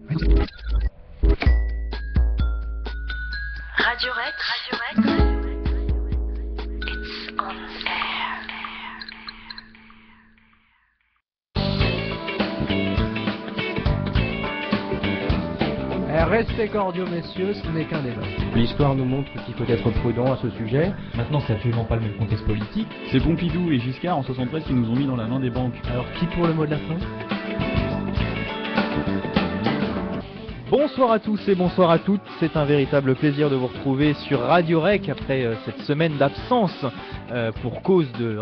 Radio Rex, it's on air. Restez cordiaux, messieurs, ce n'est qu'un débat. L'histoire nous montre qu'il faut être prudent à ce sujet. Maintenant, c'est absolument pas le même contexte politique. C'est Pompidou et Giscard en 73 qui nous ont mis dans la main des banques. Alors, qui pour le mot de la fin ? Bonsoir à tous et bonsoir à toutes, c'est un véritable plaisir de vous retrouver sur Radio Rec après cette semaine d'absence pour cause de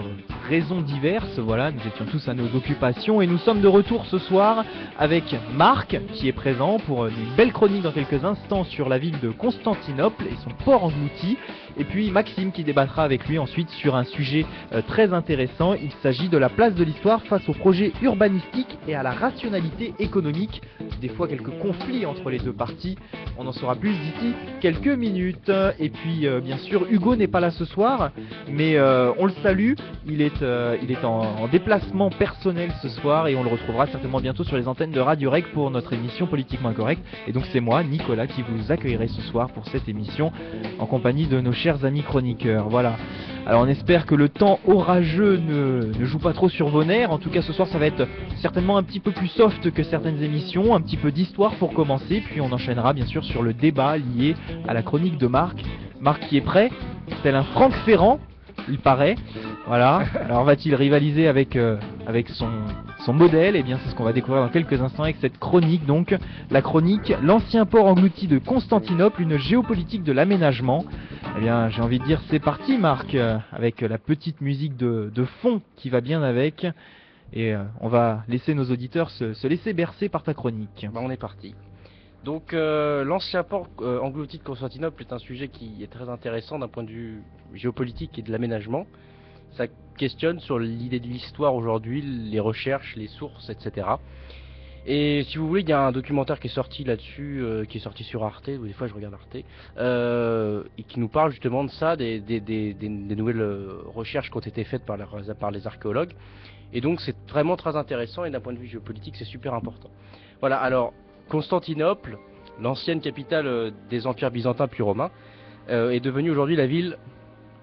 raisons diverses. Voilà, nous étions tous à nos occupations et nous sommes de retour ce soir avec Marc qui est présent pour une belle chronique dans quelques instants sur la ville de Constantinople et son port englouti. Et puis Maxime qui débattra avec lui ensuite sur un sujet très intéressant. Il s'agit de la place de l'histoire face aux projets urbanistiques et à la rationalité économique. Des fois quelques conflits entre les deux parties. On en saura plus d'ici quelques minutes. Et puis bien sûr Hugo n'est pas là ce soir, mais on le salue. Il est en déplacement personnel ce soir et on le retrouvera certainement bientôt sur les antennes de Radio Rec pour notre émission Politiquement Incorrect. Et donc c'est moi, Nicolas, qui vous accueillerai ce soir pour cette émission en compagnie de nos chers amis chroniqueurs. Voilà. Alors on espère que le temps orageux ne joue pas trop sur vos nerfs. En tout cas ce soir ça va être certainement un petit peu plus soft que certaines émissions, un petit peu d'histoire pour commencer, puis on enchaînera bien sûr sur le débat lié à la chronique de Marc. Marc qui est prêt, tel un Franck Ferrand, il paraît. Voilà. Alors va-t-il rivaliser avec son modèle? Eh bien c'est ce qu'on va découvrir dans quelques instants avec cette chronique. Donc la chronique, l'ancien port englouti de Constantinople, une géopolitique de l'aménagement. Eh bien j'ai envie de dire c'est parti Marc, avec la petite musique de fond qui va bien avec. Et on va laisser nos auditeurs se laisser bercer par ta chronique. On est parti. Donc l'ancien port englouti de Constantinople est un sujet qui est très intéressant d'un point de vue géopolitique et de l'aménagement. Ça questionne sur l'idée de l'histoire aujourd'hui, les recherches, les sources, etc. Et si vous voulez, il y a un documentaire qui est sorti là-dessus, qui est sorti sur Arte, ou des fois je regarde Arte, et qui nous parle justement de ça, des nouvelles recherches qui ont été faites par les archéologues. Et donc c'est vraiment très intéressant et d'un point de vue géopolitique c'est super important. Voilà, alors Constantinople, l'ancienne capitale des empires byzantins puis romains, est devenue aujourd'hui la ville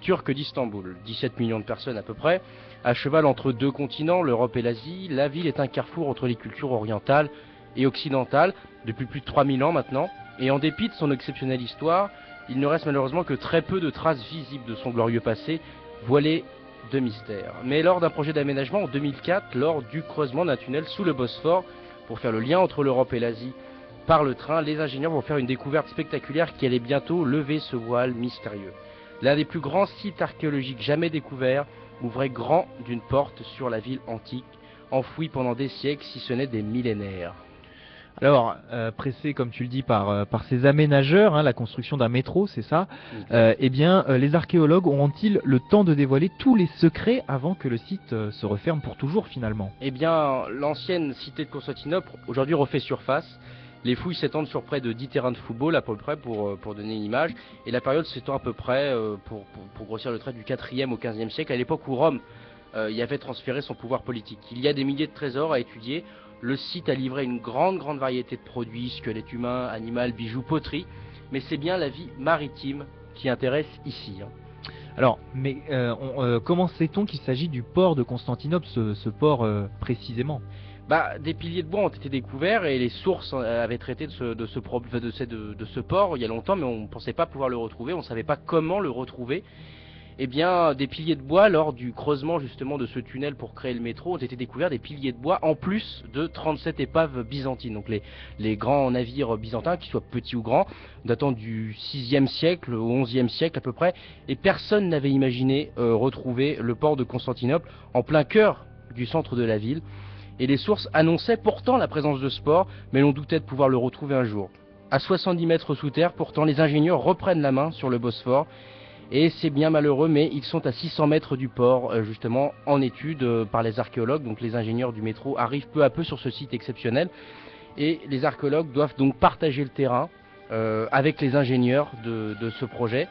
turque d'Istanbul. 17 millions de personnes à peu près, à cheval entre deux continents, l'Europe et l'Asie. La ville est un carrefour entre les cultures orientales et occidentales depuis plus de 3000 ans maintenant. Et en dépit de son exceptionnelle histoire, il ne reste malheureusement que très peu de traces visibles de son glorieux passé, voilé de mystère. Mais lors d'un projet d'aménagement en 2004, lors du creusement d'un tunnel sous le Bosphore, pour faire le lien entre l'Europe et l'Asie par le train, les ingénieurs vont faire une découverte spectaculaire qui allait bientôt lever ce voile mystérieux. L'un des plus grands sites archéologiques jamais découverts ouvrait grand d'une porte sur la ville antique, enfouie pendant des siècles, si ce n'est des millénaires. Alors, pressé comme tu le dis par ces aménageurs, hein, la construction d'un métro, c'est ça. Eh bien, les archéologues auront-ils le temps de dévoiler tous les secrets avant que le site se referme pour toujours finalement? Eh bien, l'ancienne cité de Constantinople aujourd'hui refait surface. Les fouilles s'étendent sur près de 10 terrains de football à peu près pour donner une image. Et la période s'étend à peu près, pour grossir le trait, du 4e au 15e siècle, à l'époque où Rome y avait transféré son pouvoir politique. Il y a des milliers de trésors à étudier. Le site a livré une grande variété de produits, squelettes humains, animaux, bijoux, poteries. Mais c'est bien la vie maritime qui intéresse ici. Alors, mais comment sait-on qu'il s'agit du port de Constantinople, ce port précisément? Des piliers de bois ont été découverts et les sources avaient traité de ce port il y a longtemps, mais on ne pensait pas pouvoir le retrouver, on ne savait pas comment le retrouver. Eh bien, des piliers de bois, lors du creusement justement de ce tunnel pour créer le métro, ont été découverts, des piliers de bois, en plus de 37 épaves byzantines. Donc les grands navires byzantins, qu'ils soient petits ou grands, datant du 6e siècle au 11e siècle à peu près, et personne n'avait imaginé retrouver le port de Constantinople en plein cœur du centre de la ville. Et les sources annonçaient pourtant la présence de ce port, mais l'on doutait de pouvoir le retrouver un jour. À 70 mètres sous terre, pourtant, les ingénieurs reprennent la main sur le Bosphore. Et c'est bien malheureux, mais ils sont à 600 mètres du port, justement en étude par les archéologues. Donc les ingénieurs du métro arrivent peu à peu sur ce site exceptionnel. Et les archéologues doivent donc partager le terrain avec les ingénieurs de ce projet.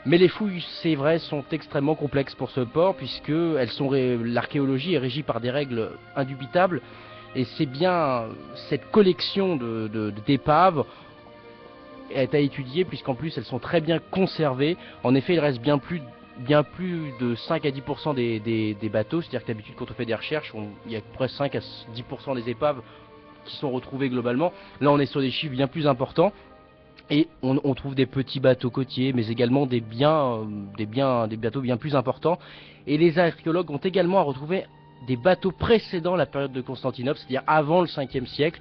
Mais les fouilles, c'est vrai, sont extrêmement complexes pour ce port, puisque l'archéologie est régie par des règles indubitables. Et c'est bien cette collection d'épaves est à étudier, puisqu'en plus elles sont très bien conservées. En effet, il reste bien plus de 5 à 10% des bateaux, c'est-à-dire que d'habitude quand on fait des recherches, il y a près 5 à 10% des épaves qui sont retrouvées globalement. Là on est sur des chiffres bien plus importants. Et on trouve des petits bateaux côtiers, mais également des bateaux bien plus importants. Et les archéologues ont également retrouvé des bateaux précédant la période de Constantinople, c'est-à-dire avant le 5e siècle,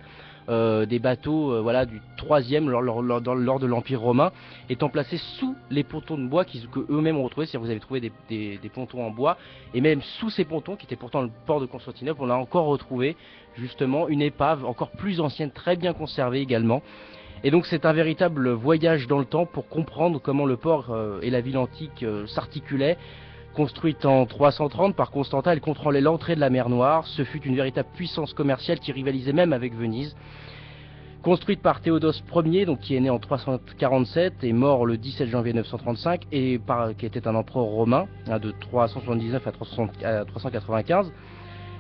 des bateaux du 3e lors de l'Empire romain, étant placés sous les pontons de bois que eux-mêmes ont retrouvés. C'est-à-dire vous avez trouvé des pontons en bois, et même sous ces pontons, qui étaient pourtant le port de Constantinople, on a encore retrouvé justement une épave encore plus ancienne, très bien conservée également. Et donc c'est un véritable voyage dans le temps pour comprendre comment le port et la ville antique s'articulaient. Construite en 330 par Constantin, elle contrôlait l'entrée de la mer Noire. Ce fut une véritable puissance commerciale qui rivalisait même avec Venise. Construite par Théodose Ier, donc qui est né en 347 et mort le 17 janvier 935, et qui était un empereur romain de 379 à 395.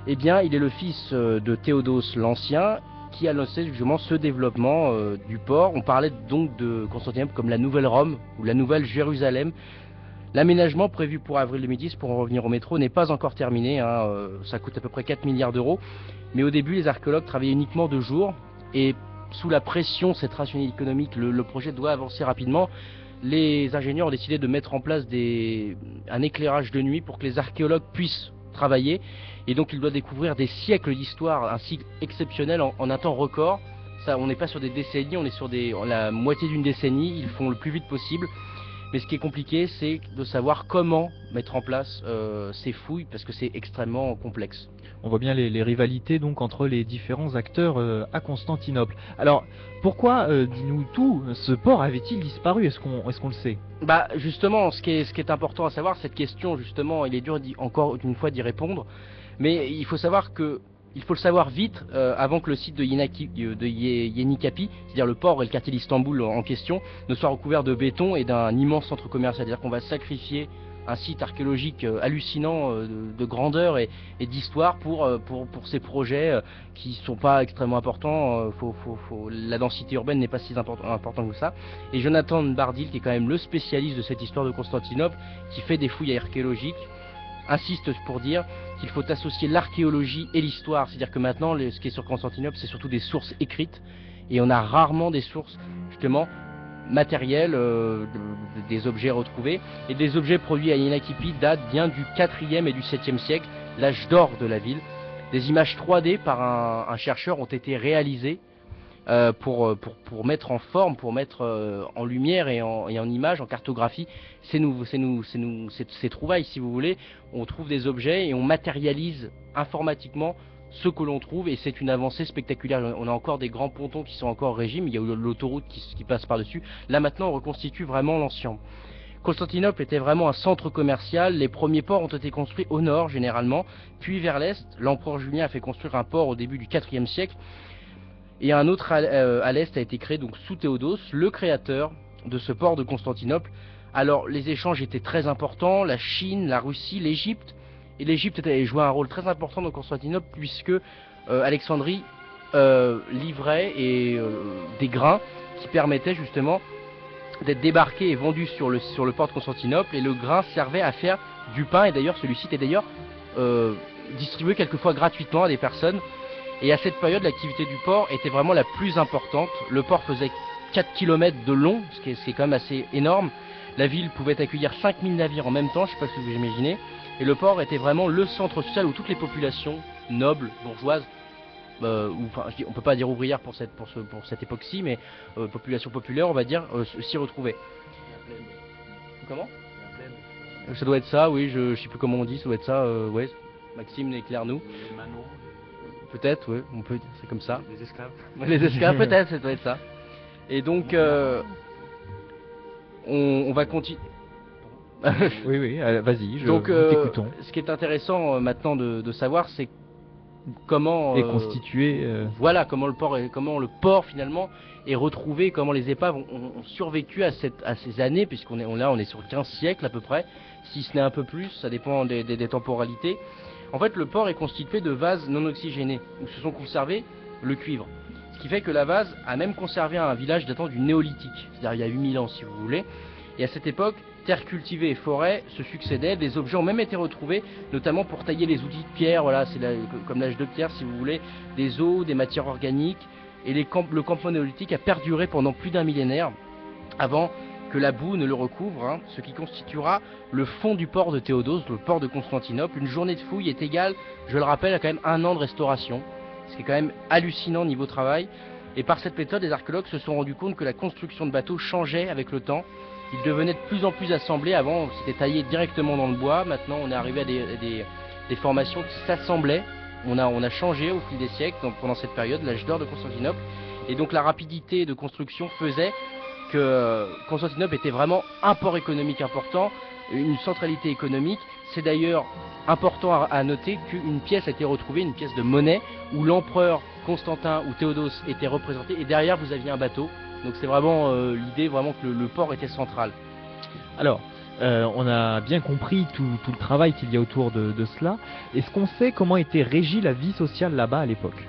Eh bien, il est le fils de Théodose l'Ancien, qui a lancé justement ce développement du port. On parlait donc de Constantinople comme la nouvelle Rome ou la nouvelle Jérusalem. L'aménagement prévu pour avril 2010, pour en revenir au métro, n'est pas encore terminé. Ça coûte à peu près 4 milliards d'euros. Mais au début, les archéologues travaillaient uniquement 2 jours. Et sous la pression de cette rationalité économique, le projet doit avancer rapidement. Les ingénieurs ont décidé de mettre en place un éclairage de nuit pour que les archéologues puissent travailler. Et donc il doit découvrir des siècles d'histoire, un cycle exceptionnel en un temps record. Ça, on n'est pas sur des décennies, on est sur la moitié d'une décennie, ils font le plus vite possible. Mais ce qui est compliqué, c'est de savoir comment mettre en place ces fouilles, parce que c'est extrêmement complexe. On voit bien les rivalités donc entre les différents acteurs à Constantinople. Alors, pourquoi, dis-nous tout, ce port avait-il disparu? Est-ce qu'on le sait? Bah justement, ce qui est important à savoir, cette question justement, il est dur encore une fois d'y répondre, mais il faut savoir il faut le savoir vite, avant que le site de Yenikapi, c'est-à-dire le port et le quartier d'Istanbul en question, ne soit recouvert de béton et d'un immense centre commercial. C'est-à-dire qu'on va sacrifier un site archéologique hallucinant de grandeur et d'histoire pour ces projets qui sont pas extrêmement importants. La densité urbaine n'est pas si importante que ça. Et Jonathan Bardil, qui est quand même le spécialiste de cette histoire de Constantinople, qui fait des fouilles archéologiques, insiste pour dire qu'il faut associer l'archéologie et l'histoire. C'est-à-dire que maintenant, ce qui est sur Constantinople, c'est surtout des sources écrites, et on a rarement des sources, justement, matérielles, des objets retrouvés. Et des objets produits à Yenikapi datent bien du 4e et du 7e siècle, l'âge d'or de la ville. Des images 3D par un chercheur ont été réalisées pour mettre en forme, pour mettre en lumière et en image, en cartographie, ces trouvailles, si vous voulez. On trouve des objets et on matérialise informatiquement ce que l'on trouve, et c'est une avancée spectaculaire. On a encore des grands pontons qui sont encore au régime, il y a l'autoroute qui passe par-dessus. Là maintenant on reconstitue vraiment l'ancien. Constantinople était vraiment un centre commercial. Les premiers ports ont été construits au nord généralement, puis vers l'est. L'empereur Julien a fait construire un port au début du 4e siècle. Et un autre à l'est a été créé donc sous Théodose, le créateur de ce port de Constantinople. Alors les échanges étaient très importants, la Chine, la Russie, l'Égypte. Et l'Égypte avait joué un rôle très important dans Constantinople, puisque Alexandrie livrait des grains qui permettaient justement d'être débarqués et vendus sur le port de Constantinople. Et le grain servait à faire du pain, et d'ailleurs celui-ci était d'ailleurs distribué quelquefois gratuitement à des personnes. Et à cette période, l'activité du port était vraiment la plus importante. Le port faisait 4 km de long, ce qui est quand même assez énorme. La ville pouvait accueillir 5000 navires en même temps, je ne sais pas si vous imaginez. Et le port était vraiment le centre social où toutes les populations nobles, bourgeoises, on ne peut pas dire ouvrières pour cette époque-ci, mais population populaire, on va dire, s'y retrouvaient. Comment? Ça doit être ça, oui, je ne sais plus comment on dit, ça doit être ça, ouais. Maxime, éclaire-nous. Peut-être, oui, on peut dire, c'est comme ça. Les esclaves. Les esclaves, peut-être, ça doit être ça. Et donc, on va continuer. Oui, vas-y, donc, t'écoutons. Ce qui est intéressant maintenant de savoir, c'est comment est constitué. Voilà, comment le port finalement est retrouvé, comment les épaves ont survécu à ces années, puisqu'on est sur 15 siècles à peu près, si ce n'est un peu plus, ça dépend des temporalités. En fait, le port est constitué de vases non oxygénés, où se sont conservés le cuivre. Ce qui fait que la vase a même conservé un village datant du néolithique, c'est-à-dire il y a 8000 ans si vous voulez. Et à cette époque, terre cultivée et forêt se succédaient, des objets ont même été retrouvés, notamment pour tailler les outils de pierre, voilà, c'est comme l'âge de pierre si vous voulez, des os, des matières organiques, et le campement néolithique a perduré pendant plus d'un millénaire, avant que la boue ne le recouvre, hein, ce qui constituera le fond du port de Théodose, le port de Constantinople. Une journée de fouille est égale, je le rappelle, à quand même 1 an de restauration, ce qui est quand même hallucinant niveau travail. Et par cette méthode, les archéologues se sont rendus compte que la construction de bateaux changeait avec le temps. Ils devenaient de plus en plus assemblés. Avant, c'était taillé directement dans le bois. Maintenant, on est arrivé à des formations qui s'assemblaient. On a changé au fil des siècles, donc pendant cette période, l'âge d'or de Constantinople. Et donc la rapidité de construction faisait que Constantinople était vraiment un port économique important, une centralité économique. C'est d'ailleurs important à noter qu'une pièce a été retrouvée, une pièce de monnaie, où l'empereur Constantin ou Théodose était représenté, et derrière vous aviez un bateau. Donc c'est vraiment l'idée vraiment que le port était central. Alors, on a bien compris tout le travail qu'il y a autour de cela. Est-ce qu'on sait comment était régie la vie sociale là-bas à l'époque?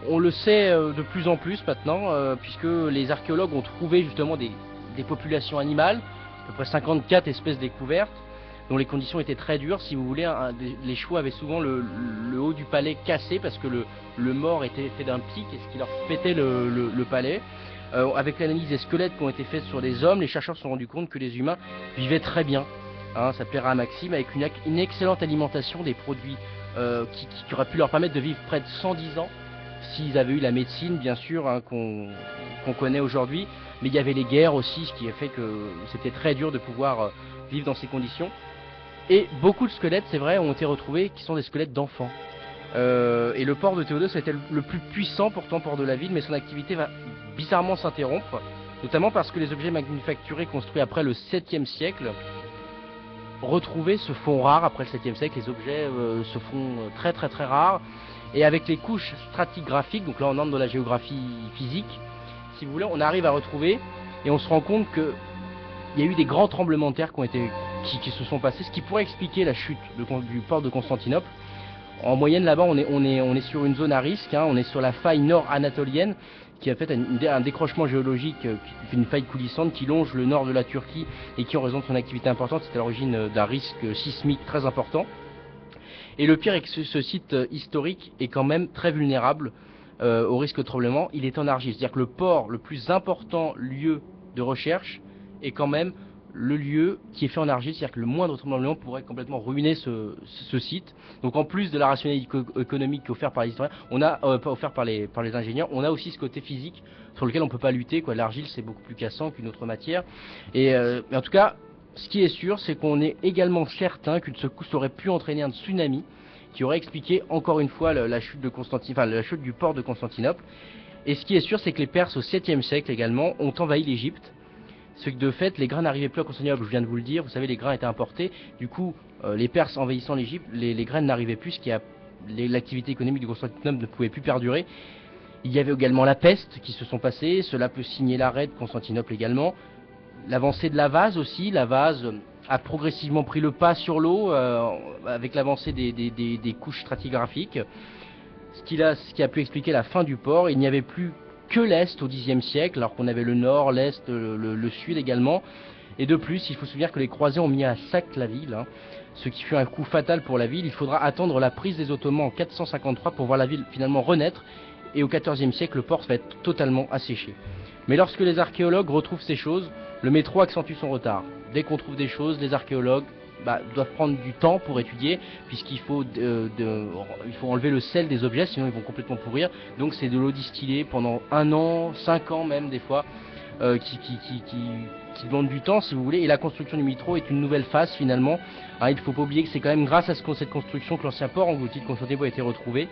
On le sait de plus en plus maintenant, puisque les archéologues ont trouvé justement des populations animales, à peu près 54 espèces découvertes, dont les conditions étaient très dures. Si vous voulez, les chevaux avaient souvent le haut du palais cassé, parce que le mort était fait d'un pic, et ce qui leur pétait le palais. Avec l'analyse des squelettes qui ont été faites sur des hommes, les chercheurs se sont rendus compte que les humains vivaient très bien, hein, ça plaira à Maxime, avec une excellente alimentation, des produits qui auraient pu leur permettre de vivre près de 110 ans, s'ils avaient eu la médecine, bien sûr, hein, qu'on connaît aujourd'hui. Mais il y avait les guerres aussi, ce qui a fait que c'était très dur de pouvoir vivre dans ces conditions. Et beaucoup de squelettes, c'est vrai, ont été retrouvés qui sont des squelettes d'enfants. Et le port de Théodose était le plus puissant pourtant port de la ville, mais son activité va bizarrement s'interrompre, notamment parce que les objets manufacturés construits après le 7e siècle retrouvés se font rares. Après le 7e siècle, les objets se font très très très rares, et avec les couches stratigraphiques, donc là on entre dans la géographie physique, si vous voulez, on arrive à retrouver, et on se rend compte que il y a eu des grands tremblements de terre qui se sont passés, ce qui pourrait expliquer la chute du port de Constantinople. En moyenne, là-bas, on est sur une zone à risque, hein, on est sur la faille nord-anatolienne, qui a fait un décrochement géologique, une faille coulissante qui longe le nord de la Turquie et qui, en raison de son activité importante, c'est à l'origine d'un risque sismique très important. Et le pire est que ce site historique est quand même très vulnérable au risque de tremblement. Il est en argile, c'est-à-dire que le port, le plus important lieu de recherche, est quand même le lieu qui est fait en argile, c'est-à-dire que le moindre tremblement pourrait complètement ruiner ce site. Donc en plus de la rationalité économique offerte par les historiens, pas offert par les ingénieurs, on a aussi ce côté physique sur lequel on ne peut pas lutter, quoi. L'argile, c'est beaucoup plus cassant qu'une autre matière. Mais en tout cas, ce qui est sûr, c'est qu'on est également certain qu'une secousse aurait pu entraîner un tsunami qui aurait expliqué encore une fois la chute la chute du port de Constantinople. Et ce qui est sûr, c'est que les Perses au 7e siècle également ont envahi l'Égypte. Ce que de fait, les grains n'arrivaient plus à Constantinople, je viens de vous le dire, vous savez, les grains étaient importés, du coup, les Perses envahissant l'Égypte, les graines n'arrivaient plus, l'activité économique de Constantinople ne pouvait plus perdurer. Il y avait également la peste qui se sont passées, cela peut signer l'arrêt de Constantinople également. L'avancée de la vase aussi, la vase a progressivement pris le pas sur l'eau, avec l'avancée des couches stratigraphiques, ce qui a pu expliquer la fin du port. Il n'y avait plus que l'Est au Xe siècle, alors qu'on avait le Nord, l'Est, le Sud également. Et de plus, il faut se souvenir que les croisés ont mis à sac la ville, hein, ce qui fut un coup fatal pour la ville. Il faudra attendre la prise des Ottomans en 453 pour voir la ville finalement renaître. Et au XIVe siècle, le port va être totalement asséché. Mais lorsque les archéologues retrouvent ces choses, le métro accentue son retard. Dès qu'on trouve des choses, les archéologues doivent prendre du temps pour étudier, puisqu'il faut, il faut enlever le sel des objets, sinon ils vont complètement pourrir. Donc c'est de l'eau distillée pendant 1 an, 5 ans même des fois, qui demande du temps si vous voulez. Et la construction du métro est une nouvelle phase finalement. Hein, il ne faut pas oublier que c'est quand même grâce à cette construction que l'ancien port englouti de Constantinople a été retrouvé.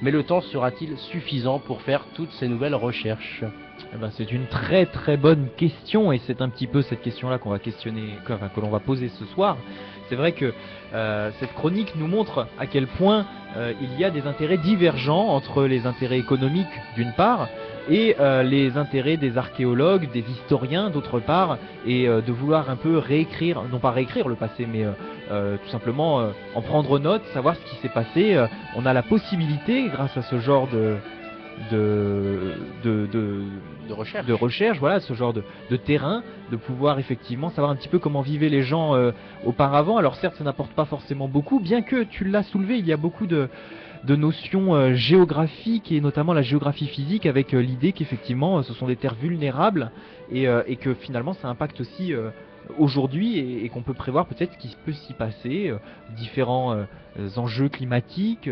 Mais le temps sera-t-il suffisant pour faire toutes ces nouvelles recherches ? Eh ben, c'est une très très bonne question, et c'est un petit peu cette question-là qu'on va que l'on va poser ce soir. C'est vrai que cette chronique nous montre à quel point il y a des intérêts divergents entre les intérêts économiques d'une part et les intérêts des archéologues, des historiens d'autre part, et de vouloir un peu réécrire, non pas réécrire le passé, mais tout simplement en prendre note, savoir ce qui s'est passé. On a la possibilité, grâce à ce genre de, de, de, recherche. de recherche, voilà, ce genre de terrain, de pouvoir effectivement savoir un petit peu comment vivaient les gens auparavant. Alors certes, ça n'apporte pas forcément beaucoup, bien que tu l'as soulevé, il y a beaucoup de notions géographiques et notamment la géographie physique avec l'idée qu'effectivement ce sont des terres vulnérables et que finalement ça impacte aussi aujourd'hui et qu'on peut prévoir peut-être ce qui peut s'y passer, différents enjeux climatiques,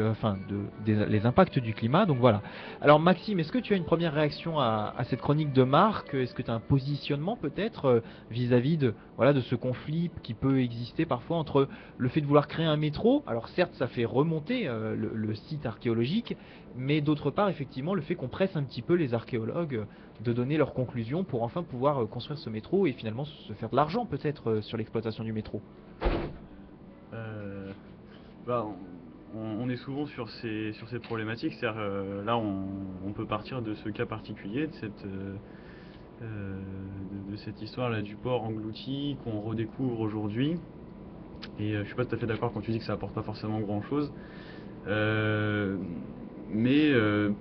les impacts du climat. Donc voilà. Alors Maxime, est-ce que tu as une première réaction à cette chronique de Marc? Est-ce que tu as un positionnement peut-être vis-à-vis de ce conflit qui peut exister parfois entre le fait de vouloir créer un métro? Alors certes, ça fait remonter le site archéologique, mais d'autre part, effectivement, le fait qu'on presse un petit peu les archéologues de donner leurs conclusions pour enfin pouvoir construire ce métro et finalement se faire de l'argent peut-être sur l'exploitation du métro. On est souvent sur ces problématiques, c'est-à-dire là on peut partir de ce cas particulier, de cette histoire là du port englouti qu'on redécouvre aujourd'hui. Et je suis pas tout à fait d'accord quand tu dis que ça apporte pas forcément grand-chose. Mais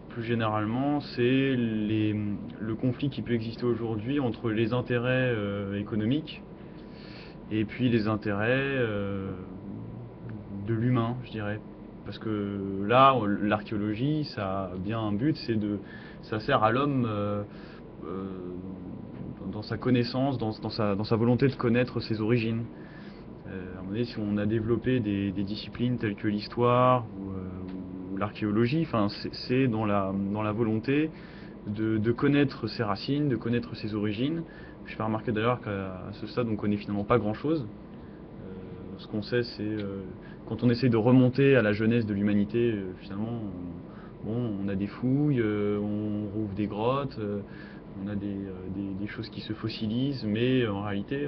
plus généralement, c'est le conflit qui peut exister aujourd'hui entre les intérêts économiques et puis les intérêts de l'humain, je dirais. Parce que là, l'archéologie, ça a bien un but, ça sert à l'homme dans sa connaissance, dans sa volonté de connaître ses origines. À un moment donné, si on a développé des disciplines telles que l'histoire ou l'archéologie, c'est dans la volonté de connaître ses racines, de connaître ses origines. Je fais remarquer d'ailleurs qu'à ce stade, on ne connaît finalement pas grand-chose. Ce qu'on sait, c'est quand on essaie de remonter à la jeunesse de l'humanité, finalement, on a des fouilles, on rouvre des grottes, on a des choses qui se fossilisent, mais en réalité,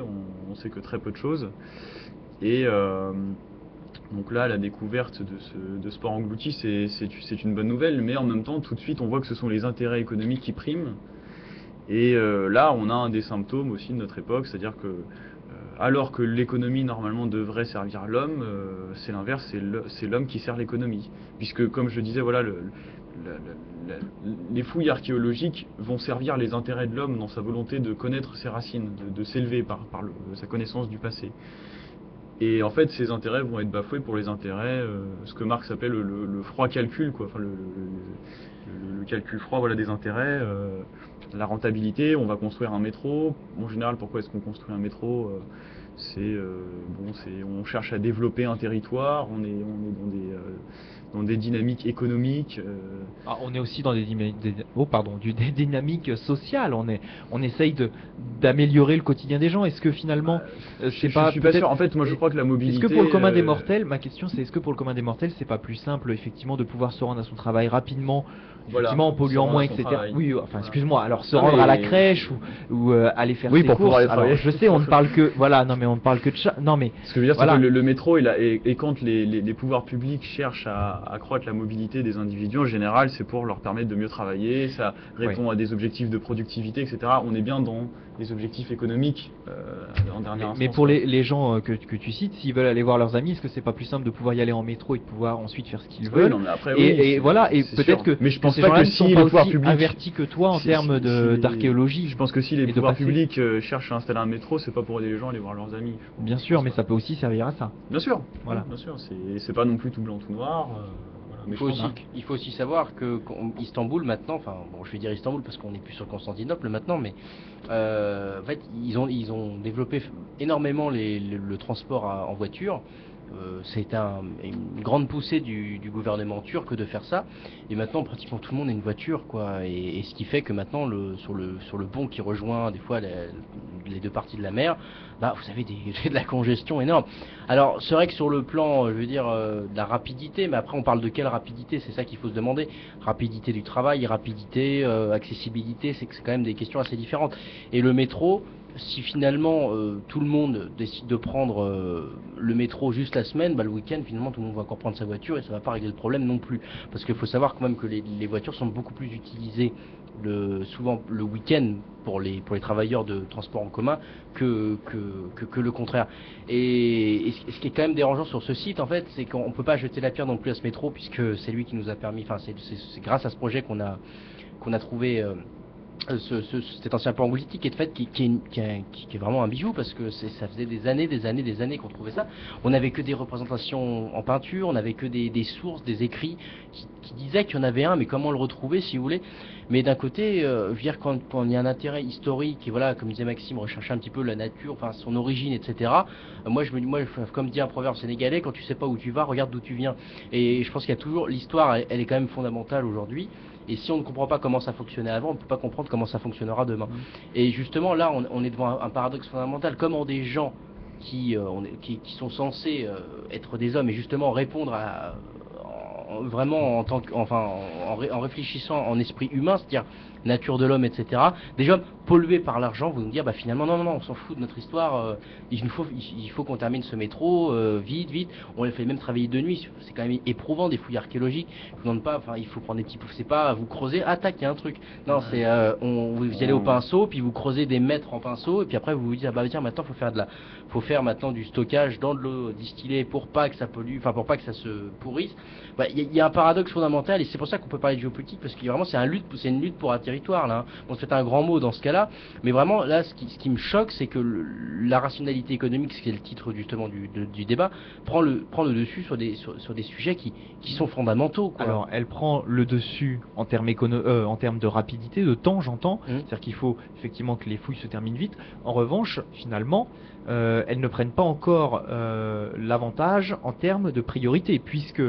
on sait que très peu de choses. Et donc là, la découverte de ce port englouti, c'est une bonne nouvelle, mais en même temps, tout de suite, on voit que ce sont les intérêts économiques qui priment. Et là, on a un des symptômes aussi de notre époque, c'est-à-dire que alors que l'économie normalement devrait servir l'homme, c'est l'inverse, c'est l'homme qui sert l'économie. Puisque, comme je disais, voilà, les fouilles archéologiques vont servir les intérêts de l'homme dans sa volonté de connaître ses racines, de s'élever par sa connaissance du passé. Et en fait, ces intérêts vont être bafoués pour les intérêts, ce que Marx appelle le froid calcul, quoi. Enfin, le calcul froid, voilà, des intérêts, la rentabilité. On va construire un métro. En général, pourquoi est-ce qu'on construit un métro? On cherche à développer un territoire. On est dans des dynamiques économiques. On est aussi dans des dynamiques sociales. On essaye d'améliorer le quotidien des gens. Est-ce que finalement, je suis pas sûr. En fait, moi, je crois que la mobilité. Est-ce que pour le commun des mortels, ma question, c'est est-ce que pour le commun des mortels, c'est pas plus simple, effectivement, de pouvoir se rendre à son travail rapidement, effectivement, en polluant moins, etc. Oui, enfin, excuse-moi. Alors, se rendre à la crèche ou aller faire ses courses. Alors, je sais, on ne parle que, on ne parle que de ça. Non, mais. Ce que je veux dire, c'est que le métro, et quand les pouvoirs publics cherchent à accroître la mobilité des individus, en général, c'est pour leur permettre de mieux travailler, ça répond à des objectifs de productivité, etc. On est bien dans des objectifs économiques en dernière instance. Mais pour les gens que tu cites, s'ils veulent aller voir leurs amis, est-ce que c'est pas plus simple de pouvoir y aller en métro et de pouvoir ensuite faire ce qu'ils veulent? Non, mais après, et voilà, et peut-être que mais je pense ces pas gens-là que ne sont si pas les pouvoirs aussi publics avertis que toi en termes d'archéologie. Je pense que si les pouvoirs publics cherchent à installer un métro, c'est pas pour aider les gens à aller voir leurs amis. Bien sûr, mais ça peut aussi servir à ça. Bien sûr, voilà. Bien sûr, c'est pas non plus tout blanc, tout noir. Il faut aussi savoir que Istanbul maintenant, enfin bon, je vais dire Istanbul parce qu'on n'est plus sur Constantinople maintenant, mais en fait ils ont développé énormément le transport en voiture. C'est une grande poussée du gouvernement turc de faire ça, et maintenant pratiquement tout le monde a une voiture, quoi, et ce qui fait que maintenant sur le pont qui rejoint des fois les deux parties de la mer, vous avez de la congestion énorme. Alors c'est vrai que sur le plan, je veux dire, de la rapidité, mais après on parle de quelle rapidité, c'est ça qu'il faut se demander. Rapidité du travail, rapidité, accessibilité, c'est quand même des questions assez différentes. Et le métro, si finalement tout le monde décide de prendre le métro juste la semaine, bah, le week-end finalement tout le monde va encore prendre sa voiture et ça va pas régler le problème non plus. Parce qu'il faut savoir quand même que les voitures sont beaucoup plus utilisées souvent le week-end pour les travailleurs de transport en commun que le contraire. Et ce qui est quand même dérangeant sur ce site en fait, c'est qu'on peut pas jeter la pierre non plus à ce métro puisque c'est lui qui nous a permis, enfin c'est grâce à ce projet qu'on a trouvé cet ancien plan angoulitique est de fait qui est vraiment un bijou parce que ça faisait des années qu'on trouvait ça. On n'avait que des représentations en peinture, on n'avait que des sources, des écrits qui disaient qu'il y en avait un, mais comment le retrouver si vous voulez. Mais d'un côté, je veux dire, quand il y a un intérêt historique et voilà, comme disait Maxime, rechercher un petit peu la nature, enfin son origine, etc. Moi, comme dit un proverbe sénégalais, quand tu sais pas où tu vas, regarde d'où tu viens. Et je pense qu'il y a toujours l'histoire, elle est quand même fondamentale aujourd'hui. Et si on ne comprend pas comment ça fonctionnait avant, on ne peut pas comprendre comment ça fonctionnera demain. Et justement, là, on est devant un paradoxe fondamental. Comment des gens qui sont censés être des hommes et justement répondre vraiment en réfléchissant en esprit humain, c'est-à-dire nature de l'homme, etc. Déjà pollués par l'argent, vous nous dire bah finalement non, on s'en fout de notre histoire, il faut qu'on termine ce métro vite, on les fait même travailler de nuit, c'est quand même éprouvant des fouilles archéologiques, je vous demande pas, enfin il faut prendre des petits, c'est pas vous creusez, tac il y a un truc, non c'est vous y allez au pinceau, puis vous creusez des mètres en pinceau, et puis après vous vous dites ah bah tiens maintenant faut faire maintenant du stockage dans de l'eau distillée pour pas que ça pollue, enfin pour pas que ça se pourrisse. Bah, il y a un paradoxe fondamental et c'est pour ça qu'on peut parler de géopolitique parce que vraiment c'est une lutte pour un territoire là. Bon c'est un grand mot dans ce cas-là, mais vraiment là ce qui me choque c'est que la rationalité économique, ce qui est le titre justement du débat, prend le dessus sur des sujets qui sont fondamentaux, quoi. Alors, elle prend le dessus en termes de rapidité, de temps, j'entends. C'est-à-dire qu'il faut effectivement que les fouilles se terminent vite. En revanche, finalement, elles ne prennent pas encore l'avantage en termes de priorité, puisque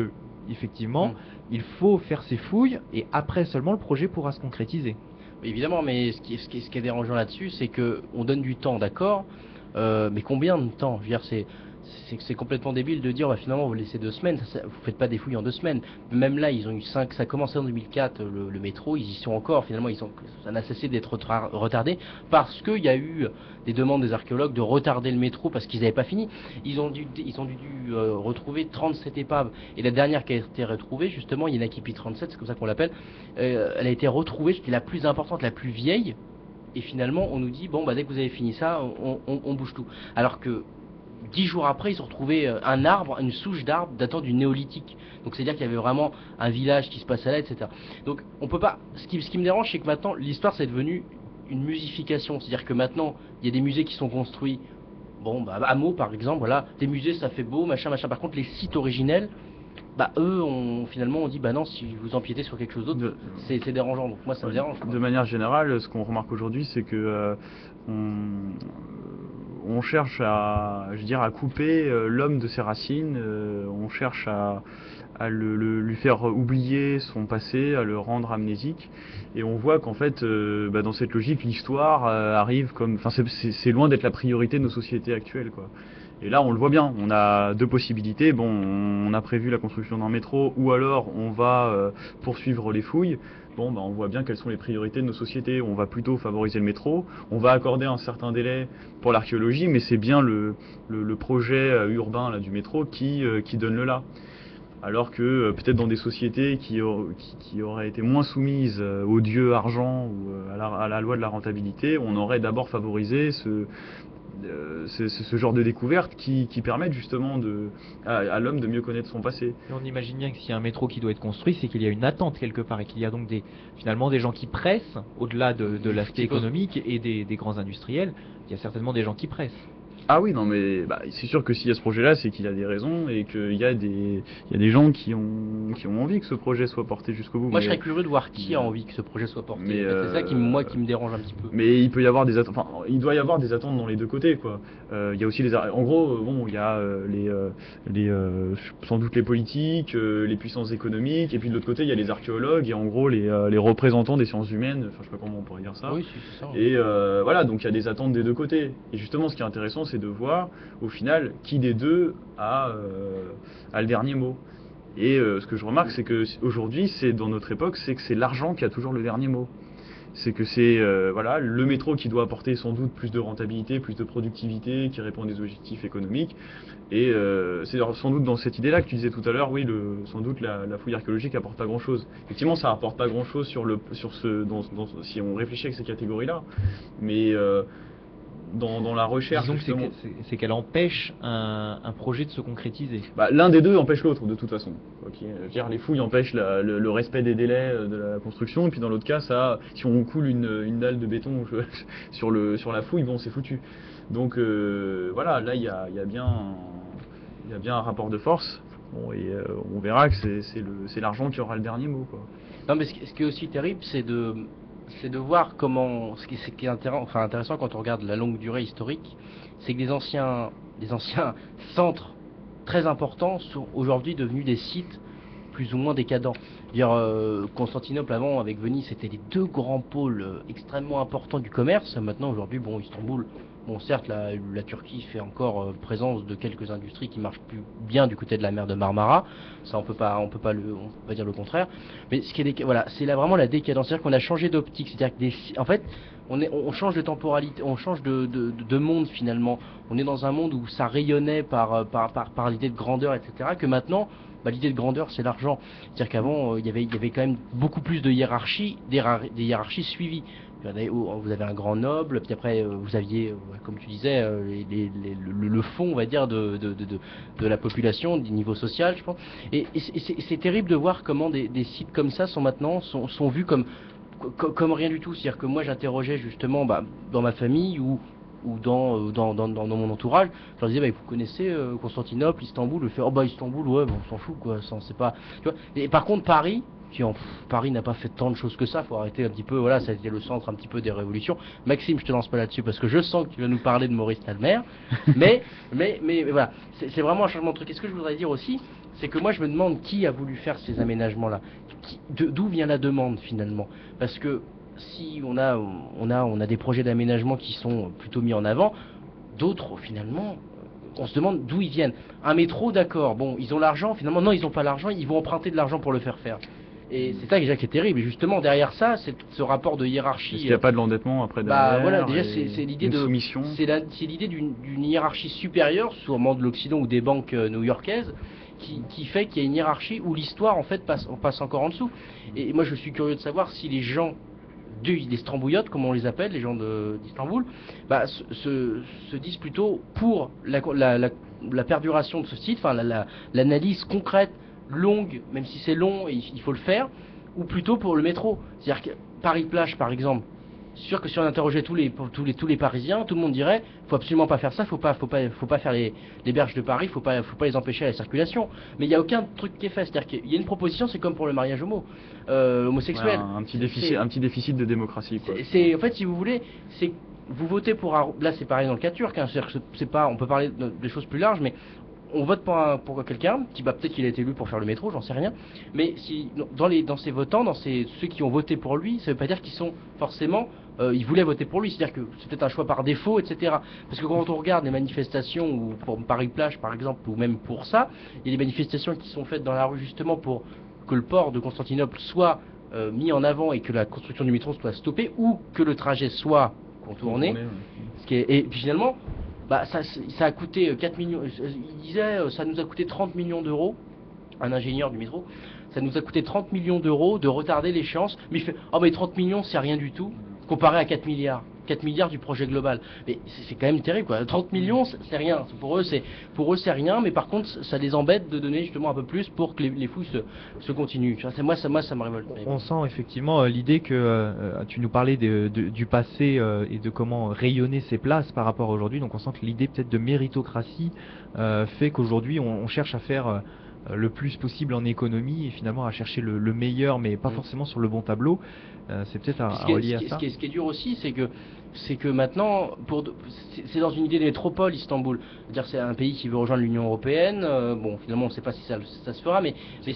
effectivement, il faut faire ces fouilles et après seulement le projet pourra se concrétiser. Évidemment, mais ce qui est dérangeant là-dessus, c'est que on donne du temps, d'accord, mais combien de temps? Je veux dire, c'est complètement débile de dire bah, finalement vous laissez 2 semaines, vous faites pas des fouilles en 2 semaines. Même là ils ont eu 5, ça a commencé en 2004 le métro, ils y sont encore, finalement ça n'a cessé d'être retardé parce qu'il y a eu des demandes des archéologues de retarder le métro parce qu'ils n'avaient pas fini. Ils ont dû retrouver 37 épaves et la dernière qui a été retrouvée justement, Yenakipi 37, c'est comme ça qu'on l'appelle, elle a été retrouvée, c'était la plus importante, la plus vieille. Et finalement, on nous dit, bon, bah, dès que vous avez fini ça, on bouge tout. Alors que 10 jours après, ils ont retrouvé un arbre, une souche d'arbre datant du néolithique. Donc c'est-à-dire qu'il y avait vraiment un village qui se passait là, etc. Donc on peut pas. Ce qui me dérange, c'est que maintenant l'histoire c'est devenu une musification. C'est-à-dire que maintenant il y a des musées qui sont construits. Bon, bah à Meaux par exemple, voilà, des musées ça fait beau, machin. Par contre, les sites originels, bah eux, finalement on dit bah non, si vous empiétez sur quelque chose d'autre, c'est dérangeant. Donc moi ça me dérange, quoi. De manière générale, ce qu'on remarque aujourd'hui, c'est que on cherche à couper l'homme de ses racines, on cherche à lui faire oublier son passé, à le rendre amnésique, et on voit qu'en fait, dans cette logique, l'histoire arrive comme, enfin c'est loin d'être la priorité de nos sociétés actuelles, quoi. Et là, on le voit bien, on a 2 possibilités. Bon, on a prévu la construction d'un métro, ou alors on va poursuivre les fouilles. Bon, on voit bien quelles sont les priorités de nos sociétés. On va plutôt favoriser le métro, on va accorder un certain délai pour l'archéologie, mais c'est bien le projet urbain là, du métro qui donne le là. Alors que peut-être dans des sociétés qui auraient été moins soumises au dieu argent ou à la loi de la rentabilité, on aurait d'abord favorisé ce genre de découvertes qui permettent justement à l'homme de mieux connaître son passé. Et on imagine bien que s'il y a un métro qui doit être construit, c'est qu'il y a une attente quelque part et qu'il y a donc finalement des gens qui pressent, au-delà de l'aspect économique et des grands industriels, il y a certainement des gens qui pressent. Ah oui, non mais c'est sûr que s'il y a ce projet-là, c'est qu'il y a des raisons et qu'il y a des gens qui ont envie que ce projet soit porté jusqu'au bout. Moi, je serais curieux de voir qui a envie que ce projet soit porté. C'est ça qui me dérange un petit peu. Mais il peut y avoir des attentes. Enfin, il doit y avoir des attentes dans les 2 côtés, quoi. Il y a aussi en gros, bon, il y a sans doute les politiques, les puissances économiques, et puis de l'autre côté, il y a les archéologues et en gros les représentants des sciences humaines. Enfin, je sais pas comment on pourrait dire ça. Oui, c'est ça. Et voilà, donc il y a des attentes des 2 côtés. Et justement, ce qui est intéressant, c'est de voir au final qui des 2 a le dernier mot. Et ce que je remarque, c'est que aujourd'hui, c'est dans notre époque, c'est que c'est l'argent qui a toujours le dernier mot. C'est que c'est voilà, le métro qui doit apporter sans doute plus de rentabilité, plus de productivité, qui répond à des objectifs économiques. Et c'est sans doute dans cette idée-là que tu disais tout à l'heure, oui, sans doute la fouille archéologique apporte pas grand-chose. Effectivement, ça apporte pas grand-chose si on réfléchit avec ces catégories-là. Mais dans la recherche, Disons que justement, c'est qu'elle empêche un projet de se concrétiser. l'un des deux empêche l'autre de toute façon. Ok, je veux dire, les fouilles empêchent le respect des délais de la construction, et puis dans l'autre cas, si on coule une dalle de béton sur la fouille, bon, c'est foutu. Donc voilà, là il y a bien un rapport de force. Bon, et on verra que c'est l'argent qui aura le dernier mot, quoi. Non, mais ce qui est aussi terrible, c'est de voir comment, ce qui est intéressant quand on regarde la longue durée historique, c'est que des anciens centres très importants sont aujourd'hui devenus des sites plus ou moins décadents. Dire Constantinople avant avec Venise, c'était les deux grands pôles extrêmement importants du commerce. Maintenant aujourd'hui, bon, Istanbul, bon, certes la Turquie fait encore présence de quelques industries qui marchent plus bien du côté de la mer de Marmara, ça on peut pas dire le contraire, mais ce qui est voilà, c'est là vraiment la décadence, c'est-à-dire qu'on a changé d'optique, c'est-à-dire que en fait on change de temporalité, on change de monde finalement. On est dans un monde où ça rayonnait par l'idée de grandeur, etc., que maintenant l'idée de grandeur, c'est l'argent. C'est-à-dire qu'avant, il y avait quand même beaucoup plus de hiérarchie, des hiérarchies suivies. Vous avez un grand noble, puis après vous aviez, comme tu disais, le fond, on va dire, de la population, du niveau social, je pense. Et c'est terrible de voir comment des sites comme ça sont vus comme rien du tout. C'est-à-dire que moi, j'interrogeais justement dans ma famille ou dans mon entourage, je leur disais, vous connaissez Constantinople, Istanbul, le fait, Istanbul, ouais, on s'en fout, quoi, ça, c'est pas, tu vois. Et par contre, Paris, Paris n'a pas fait tant de choses que ça, faut arrêter un petit peu, voilà, ça a été le centre un petit peu des révolutions. Maxime, je te lance pas là-dessus parce que je sens que tu vas nous parler de Maurice Talmer, mais voilà, c'est vraiment un changement de truc. Et ce que je voudrais dire aussi, c'est que moi je me demande qui a voulu faire ces aménagements-là, d'où vient la demande finalement, parce que si on a des projets d'aménagement qui sont plutôt mis en avant, d'autres finalement, on se demande d'où ils viennent. Un métro, d'accord, bon, ils ont l'argent, finalement non, ils n'ont pas l'argent, ils vont emprunter de l'argent pour le faire. Et c'est ça déjà qui est terrible. Et justement derrière ça, c'est ce rapport de hiérarchie. Parce qu'il n'y a pas de l'endettement après derrière. Voilà, déjà c'est l'idée de soumission. C'est l'idée d'une hiérarchie supérieure, sûrement de l'Occident ou des banques new-yorkaises, qui fait qu'il y a une hiérarchie où l'histoire en fait passe encore en dessous. Et moi je suis curieux de savoir si les gens les Strambouillotes, comme on les appelle, les gens d'Istanbul, se disent plutôt pour la perduration de ce site, enfin l'analyse concrète, longue, même si c'est long et il faut le faire, ou plutôt pour le métro. C'est-à-dire que Paris-Plage, par exemple, c'est sûr que si on interrogeait tous les Parisiens, tout le monde dirait faut absolument pas faire ça, faut pas faire les berges de Paris, faut pas les empêcher à la circulation. Mais il n'y a aucun truc qui est fait, c'est-à-dire qu'il y a une proposition, c'est comme pour le mariage homosexuel. Ouais, un petit déficit de démocratie, quoi. En fait, si vous voulez, c'est vous votez pour là c'est pareil dans le cas turc, hein, c'est pas, on peut parler des choses plus larges, mais on vote pour quelqu'un qui peut-être qu'il a été élu pour faire le métro, j'en sais rien, mais si dans ces votants, ceux qui ont voté pour lui, ça veut pas dire qu'ils sont forcément ils voulaient voter pour lui, c'est-à-dire que c'est peut-être un choix par défaut, etc. Parce que quand on regarde les manifestations, ou pour Paris-Plage par exemple, ou même pour ça, il y a des manifestations qui sont faites dans la rue justement pour que le port de Constantinople soit mis en avant et que la construction du métro soit stoppée, ou que le trajet soit contourné. Et puis finalement, ça a coûté 4 millions, il disait, ça nous a coûté 30 millions d'euros, un ingénieur du métro, ça nous a coûté 30 millions d'euros de retarder l'échéance, mais il fait, mais 30 millions c'est rien du tout, comparé à 4 milliards. 4 milliards du projet global. Mais c'est quand même terrible, quoi. 30 millions, c'est rien. Pour eux, c'est rien, mais par contre, ça les embête de donner justement un peu plus pour que les fouilles se continuent. Moi, ça me révolte. On sent effectivement l'idée que tu nous parlais du passé et de comment rayonner ces places par rapport à aujourd'hui. Donc on sent que l'idée peut-être de méritocratie fait qu'aujourd'hui on cherche à faire le plus possible en économie et finalement à chercher le meilleur, mais pas forcément sur le bon tableau. C'est peut-être à relier à ça. Ce qui est dur aussi, c'est que maintenant, c'est dans une idée de métropole, Istanbul. C'est-à-dire c'est un pays qui veut rejoindre l'Union Européenne. Bon, finalement, on ne sait pas si ça se fera, mais c'est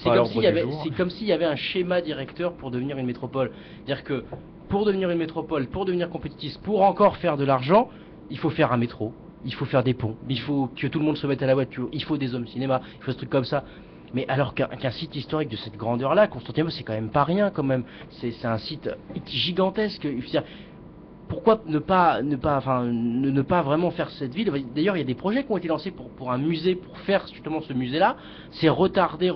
comme s'il y avait un schéma directeur pour devenir une métropole. C'est-à-dire que pour devenir une métropole, pour devenir compétitif, pour encore faire de l'argent, il faut faire un métro, il faut faire des ponts, il faut que tout le monde se mette à la voiture, il faut des hommes cinéma, il faut ce truc comme ça. Mais alors qu'un site historique de cette grandeur-là, Constantinople, c'est quand même pas rien quand même. C'est un site gigantesque. C'est-à-dire, pourquoi ne pas vraiment faire cette ville? D'ailleurs, il y a des projets qui ont été lancés pour un musée, pour faire justement ce musée-là. C'est retardé.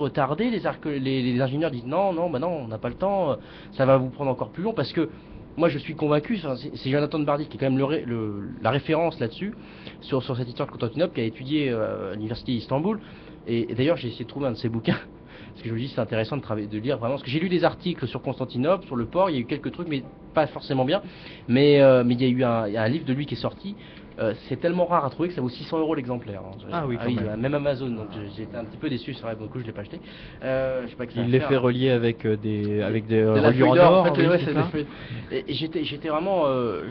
Les ingénieurs disent non, on n'a pas le temps. Ça va vous prendre encore plus long parce que moi, je suis convaincu. C'est Jonathan Bardi qui est quand même la référence là-dessus sur cette histoire de Constantinople, qui a étudié à l'université d'Istanbul. Et d'ailleurs, j'ai essayé de trouver un de ses bouquins. Parce que je me dis c'est intéressant de lire vraiment. Parce que j'ai lu des articles sur Constantinople, sur le port, il y a eu quelques trucs, mais pas forcément bien. Mais il y a eu un livre de lui qui est sorti. C'est tellement rare à trouver que ça vaut 600 € l'exemplaire. Hein. Ah oui, quand même. Même Amazon, donc j'ai été un petit peu déçu, c'est vrai, beaucoup je l'ai pas acheté. Je sais pas que ça Il va les faire, fait hein. relier avec des De la reliures en feuille d'or, or. en fait, Oui, ouais, c'est c'est ça. des feuilles. Et j'étais vraiment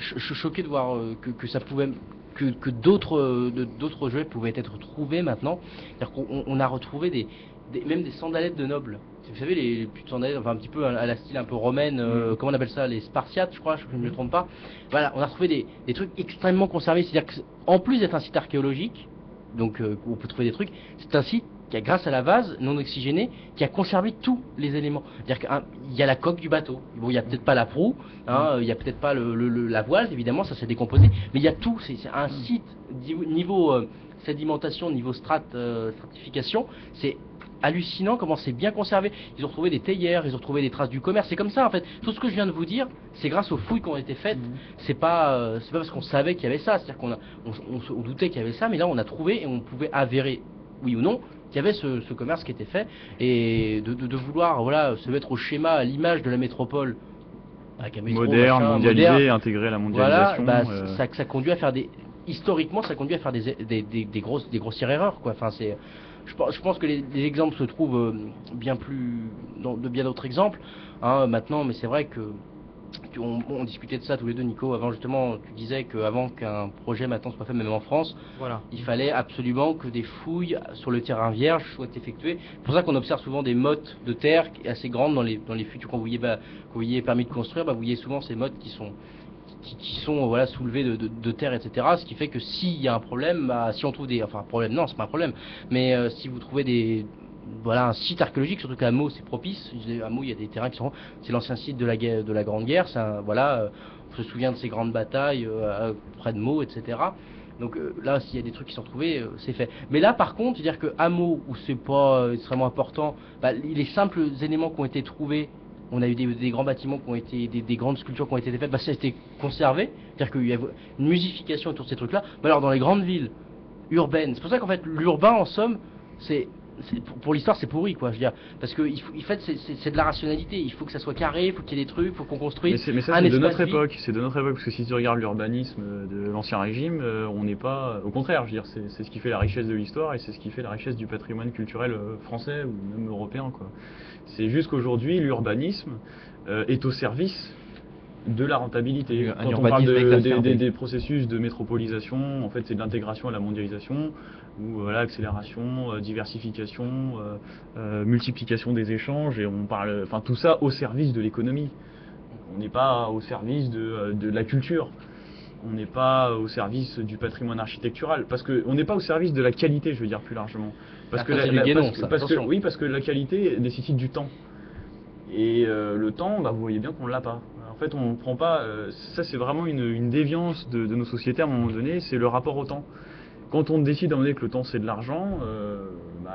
choqué de voir que ça pouvait que d'autres jouets pouvaient être trouvés maintenant. C'est-à-dire qu'on a retrouvé même des sandalettes de nobles. Vous savez, les petites sandalettes, enfin un petit peu à la style un peu romaine, comment on appelle ça, les Spartiates, je crois, je ne me trompe pas. Voilà, on a retrouvé des trucs extrêmement conservés. C'est-à-dire qu'en plus d'être un site archéologique, donc où on peut trouver des trucs, c'est un site qui a, grâce à la vase non oxygénée, qui a conservé tous les éléments. C'est-à-dire qu'il y a la coque du bateau. Bon, il n'y a peut-être pas la proue, hein, il n'y a peut-être pas la voile, évidemment, ça s'est décomposé, mais il y a tout. C'est un site niveau sédimentation, niveau stratification, c'est hallucinant comment c'est bien conservé. Ils ont retrouvé des théières, ils ont retrouvé des traces du commerce. C'est comme ça en fait. Tout ce que je viens de vous dire, c'est grâce aux fouilles qui ont été faites. C'est pas parce qu'on savait qu'il y avait ça. C'est-à-dire on doutait qu'il y avait ça, mais là on a trouvé et on pouvait avérer, oui ou non, qu'il y avait ce commerce qui était fait. Et de vouloir se mettre au schéma, à l'image de la métropole avec un métro, Moderne, machin, mondialisé, moderne, intégrer la voilà, mondialisation. ça conduit à faire historiquement, ça conduit à faire des grossières erreurs, quoi. Enfin, je pense que les exemples se trouvent bien d'autres exemples, hein, maintenant, mais c'est vrai que on discutait de ça tous les deux, Nico. Avant, justement, tu disais qu'avant qu'un projet maintenant soit fait, même en France, Voilà. il fallait absolument que des fouilles sur le terrain vierge soient effectuées. C'est pour ça qu'on observe souvent des mottes de terre assez grandes dans les futurs, quand vous voyez permis de construire, vous voyez souvent ces mottes qui sont soulevées de terre, etc. Ce qui fait que s'il y a un problème, si on trouve un problème, non, c'est pas un problème, mais si vous trouvez un site archéologique, surtout qu'à Meaux c'est propice. À Meaux il y a des terrains c'est l'ancien site de la Grande Guerre. On se souvient de ces grandes batailles près de Meaux, etc. Donc là, s'il y a des trucs qui sont trouvés, c'est fait. Mais là, par contre, c'est-à-dire que à Meaux, où c'est pas extrêmement important, les simples éléments qui ont été trouvés, on a eu des grands bâtiments qui ont été, des grandes sculptures qui ont été faites, ça a été conservé. C'est-à-dire qu'il y a une musification autour de ces trucs-là. Mais alors, dans les grandes villes urbaines, c'est pour ça qu'en fait, l'urbain, en somme, pour l'histoire c'est pourri, quoi, je veux dire, parce que c'est de la rationalité. Il faut que ça soit carré, il faut qu'il y ait des trucs, il faut qu'on construise Mais ça, c'est de notre époque. C'est de notre époque, parce que si tu regardes l'urbanisme de l'Ancien Régime, on n'est pas... Au contraire, je veux dire, c'est ce qui fait la richesse de l'histoire et c'est ce qui fait la richesse du patrimoine culturel français ou même européen, quoi. C'est juste qu'aujourd'hui, l'urbanisme est au service de la rentabilité. Un Quand on urbanisme parle exacerbé. des processus de métropolisation, en fait, c'est de l'intégration à la mondialisation, ou accélération, diversification, multiplication des échanges, et on parle, enfin tout ça au service de l'économie. On n'est pas au service de la culture. On n'est pas au service du patrimoine architectural, parce que on n'est pas au service de la qualité, je veux dire plus largement. Parce que parce que la qualité nécessite du temps. Et le temps, vous voyez bien qu'on ne l'a pas. En fait, on ne prend pas. Ça, c'est vraiment une déviance de nos sociétés à un moment donné, c'est le rapport au temps. Quand on décide à un moment donné que le temps c'est de l'argent,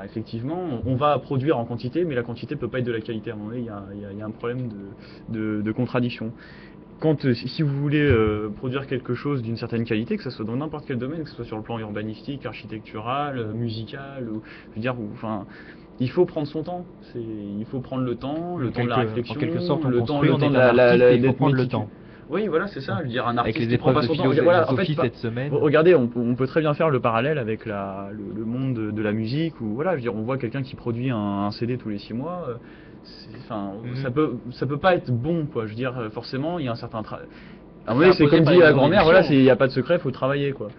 effectivement, on va produire en quantité, mais la quantité ne peut pas être de la qualité. À un moment donné, il y a un problème de contradiction. Si vous voulez produire quelque chose d'une certaine qualité, que ce soit dans n'importe quel domaine, que ce soit sur le plan urbanistique, architectural, musical, il faut prendre son temps. Il faut prendre le temps de la réflexion, en quelque sorte, le temps de il faut prendre le temps. Oui, voilà, c'est ça. Je veux dire, un Avec artiste les qui prend épreuves pas de son temps. philosophie cette semaine. Regardez, on peut très bien faire le parallèle avec le monde de la musique, où voilà, je veux dire, on voit quelqu'un qui produit un CD tous les 6 mois. Ça peut pas être bon, quoi. Je veux dire, forcément, il y a un certain travail. C'est comme dit la grand-mère, voilà, il n'y a pas de secret, il faut travailler, quoi.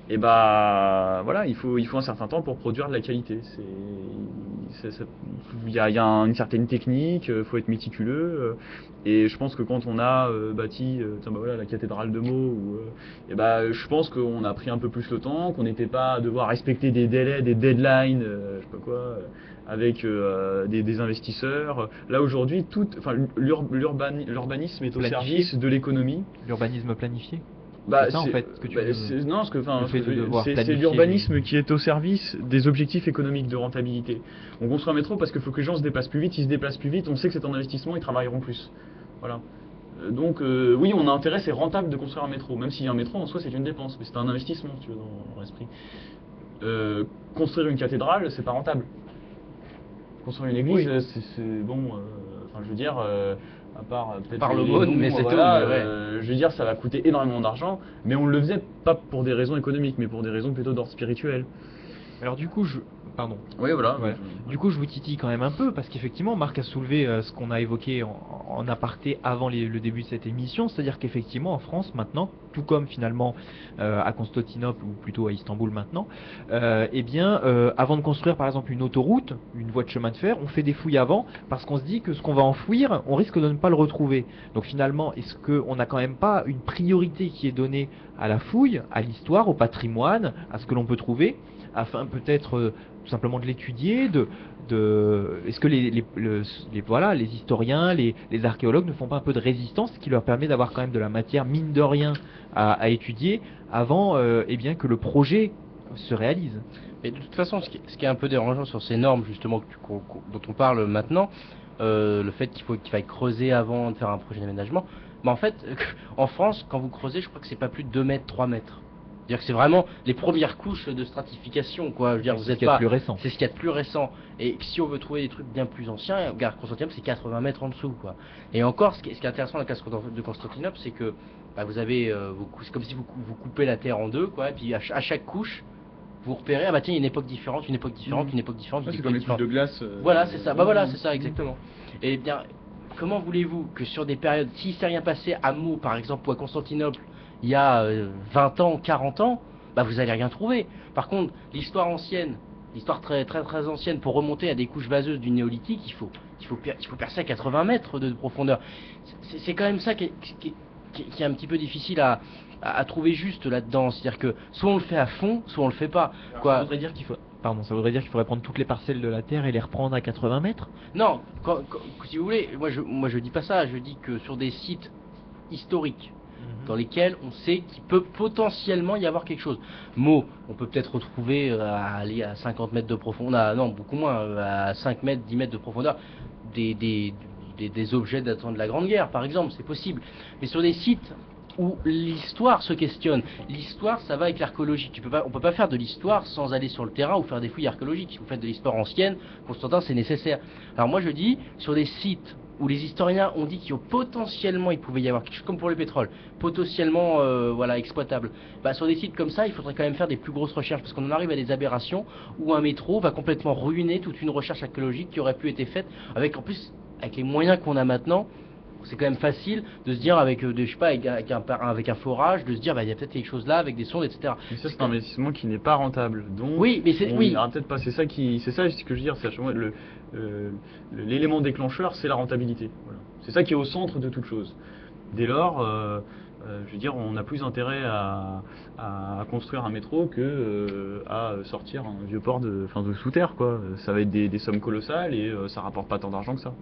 Et voilà, il faut un certain temps pour produire de la qualité. Il y a une certaine technique, il faut être méticuleux. Et je pense que quand on a bâti la cathédrale de Meaux, je pense qu'on a pris un peu plus le temps, qu'on n'était pas à devoir respecter des délais, des deadlines, je sais pas quoi, avec des investisseurs. Là aujourd'hui, l'urbanisme est au Planifié. service de l'économie. L'urbanisme planifié. Bah, C'est ça, en fait, ce que tu veux- non, ce que, enfin, le fait de devoir c'est planifier l'urbanisme qui est au service des objectifs économiques de rentabilité. On construit un métro parce qu'il faut que les gens se déplacent plus vite. Ils se déplacent plus vite, on sait que c'est un investissement, ils travailleront plus. Voilà. Donc oui, on a intérêt, c'est rentable de construire un métro, même si un métro en soi c'est une dépense, mais c'est un investissement, si tu veux, dans l'esprit. Construire une cathédrale, c'est pas rentable. Construire une église, c'est bon. Enfin, je veux dire, à part peut-être Par les l'aumône, dons, mais c'est voilà, tout, mais ouais. je veux dire, ça va coûter énormément d'argent, mais on le faisait pas pour des raisons économiques, mais pour des raisons plutôt d'ordre spirituel. Alors du coup, pardon. Oui, voilà. Ouais. Du coup, je vous titille quand même un peu parce qu'effectivement, Marc a soulevé ce qu'on a évoqué en aparté avant le début de cette émission, c'est-à-dire qu'effectivement, en France maintenant, tout comme finalement à Constantinople ou plutôt à Istanbul maintenant, avant de construire par exemple une autoroute, une voie de chemin de fer, on fait des fouilles avant parce qu'on se dit que ce qu'on va enfouir, on risque de ne pas le retrouver. Donc finalement, est-ce qu'on n'a quand même pas une priorité qui est donnée à la fouille, à l'histoire, au patrimoine, à ce que l'on peut trouver, afin peut-être tout simplement de l'étudier, est-ce que les historiens, les archéologues ne font pas un peu de résistance, ce qui leur permet d'avoir quand même de la matière, mine de rien, à étudier avant que le projet se réalise. Mais de toute façon, ce qui est un peu dérangeant sur ces normes justement dont on parle maintenant, le fait qu'il faille creuser avant de faire un projet d'aménagement, en fait, en France, quand vous creusez, je crois que c'est pas plus de 2 mètres, 3 mètres. C'est-à-dire que c'est vraiment les premières couches de stratification, quoi. Je veux dire, vous C'est ce êtes qu'il y a pas. de plus récent. C'est ce qu'il y a de plus récent. Et si on veut trouver des trucs bien plus anciens, regarde, Constantinople, c'est 80 mètres en dessous, quoi. Et encore, ce qui est intéressant dans la case de Constantinople, c'est que vous avez, c'est comme si vous coupez la terre en deux, quoi. Et puis à chaque couche, vous repérez, ah bah tiens, il y a une époque différente, une époque différente, une époque différente, une C'est époque comme les couches différente. de glace. Voilà, c'est ça. Bah voilà, c'est ça, exactement. Et bien, comment voulez-vous que sur des périodes, s'il s'est rien passé à Meaux, par exemple, ou à Constantinople, il y a 20 ans, 40 ans, vous allez rien trouver. Par contre, l'histoire ancienne, l'histoire très très très ancienne, pour remonter à des couches vaseuses du néolithique, il faut percer à 80 mètres de profondeur. C'est quand même ça qui est un petit peu difficile à trouver juste là-dedans. C'est-à-dire que soit on le fait à fond, soit on le fait pas. Ça voudrait dire qu'il faudrait prendre toutes les parcelles de la Terre et les reprendre à 80 mètres? Non, si vous voulez, moi je dis pas ça, je dis que sur des sites historiques, dans lesquels on sait qu'il peut potentiellement y avoir quelque chose. Meaux, on peut peut-être retrouver aller à 50 mètres de profondeur, non, beaucoup moins, à 5 mètres, 10 mètres de profondeur, des objets datant de la Grande Guerre, par exemple, c'est possible. Mais sur des sites où l'histoire se questionne, l'histoire, ça va avec l'archéologie. On peut pas faire de l'histoire sans aller sur le terrain ou faire des fouilles archéologiques. Si vous faites de l'histoire ancienne, Constantin, c'est nécessaire. Alors moi je dis, sur des sites où les historiens ont dit qu'il potentiellement il pouvait y avoir quelque chose, comme pour le pétrole, potentiellement exploitable. Sur des sites comme ça, il faudrait quand même faire des plus grosses recherches parce qu'on en arrive à des aberrations où un métro va complètement ruiner toute une recherche archéologique qui aurait pu être faite avec les moyens qu'on a maintenant. C'est quand même facile de se dire avec un forage, de se dire il y a peut-être quelque chose là avec des sondes, etc. Mais ça, c'est un investissement qui n'est pas rentable. Donc, oui, mais on ira peut-être pas. C'est ça ce que je veux dire. C'est l'élément déclencheur, c'est la rentabilité. Voilà. C'est ça qui est au centre de toute chose. Dès lors, je veux dire, on a plus intérêt à construire un métro que à sortir un vieux port de sous terre, quoi. Ça va être des sommes colossales et ça rapporte pas tant d'argent que ça.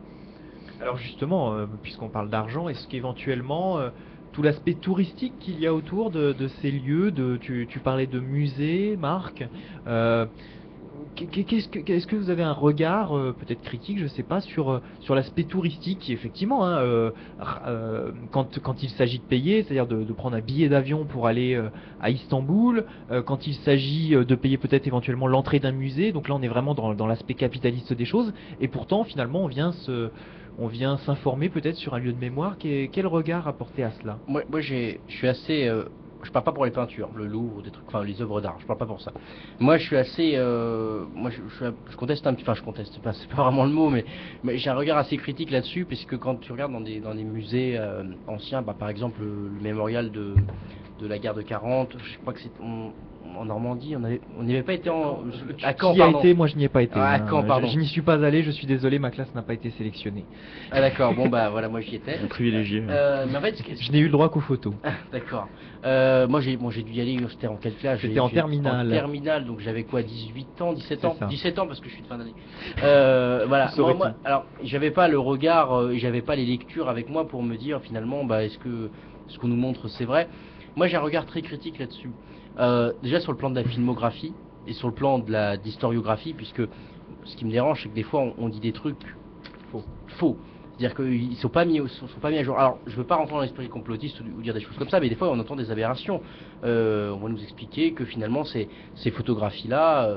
Alors justement, puisqu'on parle d'argent, est-ce qu'éventuellement tout l'aspect touristique qu'il y a autour de ces lieux, tu parlais de musées, Marc, est-ce que vous avez un regard peut-être critique, je ne sais pas, sur l'aspect touristique qui effectivement, quand il s'agit de payer, c'est-à-dire de prendre un billet d'avion pour aller à Istanbul, quand il s'agit de payer peut-être éventuellement l'entrée d'un musée, donc là on est vraiment dans l'aspect capitaliste des choses, et pourtant finalement on vient s'informer peut-être sur un lieu de mémoire. Quel regard apporter à cela? Moi je suis assez... je parle pas pour les peintures, le Louvre, des trucs, les œuvres d'art, je parle pas pour ça. Moi je suis assez... je conteste un petit... Enfin je conteste pas, c'est pas vraiment le mot, mais j'ai un regard assez critique là-dessus, puisque quand tu regardes dans des musées anciens, par exemple le mémorial de de la guerre de 40. Je crois que c'est en Normandie. On n'y avait pas été à Caen, Qui y a pardon. été? Moi, je n'y ai pas été. Ah, à Caen, pardon. Je n'y suis pas allé. Je suis désolé, ma classe n'a pas été sélectionnée. Ah d'accord. Bon bah voilà, moi j'y étais. Un privilégié. Mais en fait, Je n'ai eu le droit qu'aux photos. d'accord. Moi j'ai dû y aller, c'était en quelle classe? C'était en terminale. En terminale, donc j'avais quoi, 18 ans, 17 ans? C'est ça. 17 ans parce que je suis de fin d'année. Voilà. Saurais-tu. Alors j'avais pas le regard, j'avais pas les lectures avec moi pour me dire finalement, bah est-ce que ce qu'on nous montre c'est vrai? Moi j'ai un regard très critique là-dessus. Déjà sur le plan de la filmographie et sur le plan de l'historiographie, puisque ce qui me dérange c'est que des fois on dit des trucs faux. C'est-à-dire qu'ils sont pas mis à jour. Alors, je veux pas rentrer dans l'esprit complotiste ou dire des choses comme ça, mais des fois on entend des aberrations. On va nous expliquer que finalement ces photographies-là,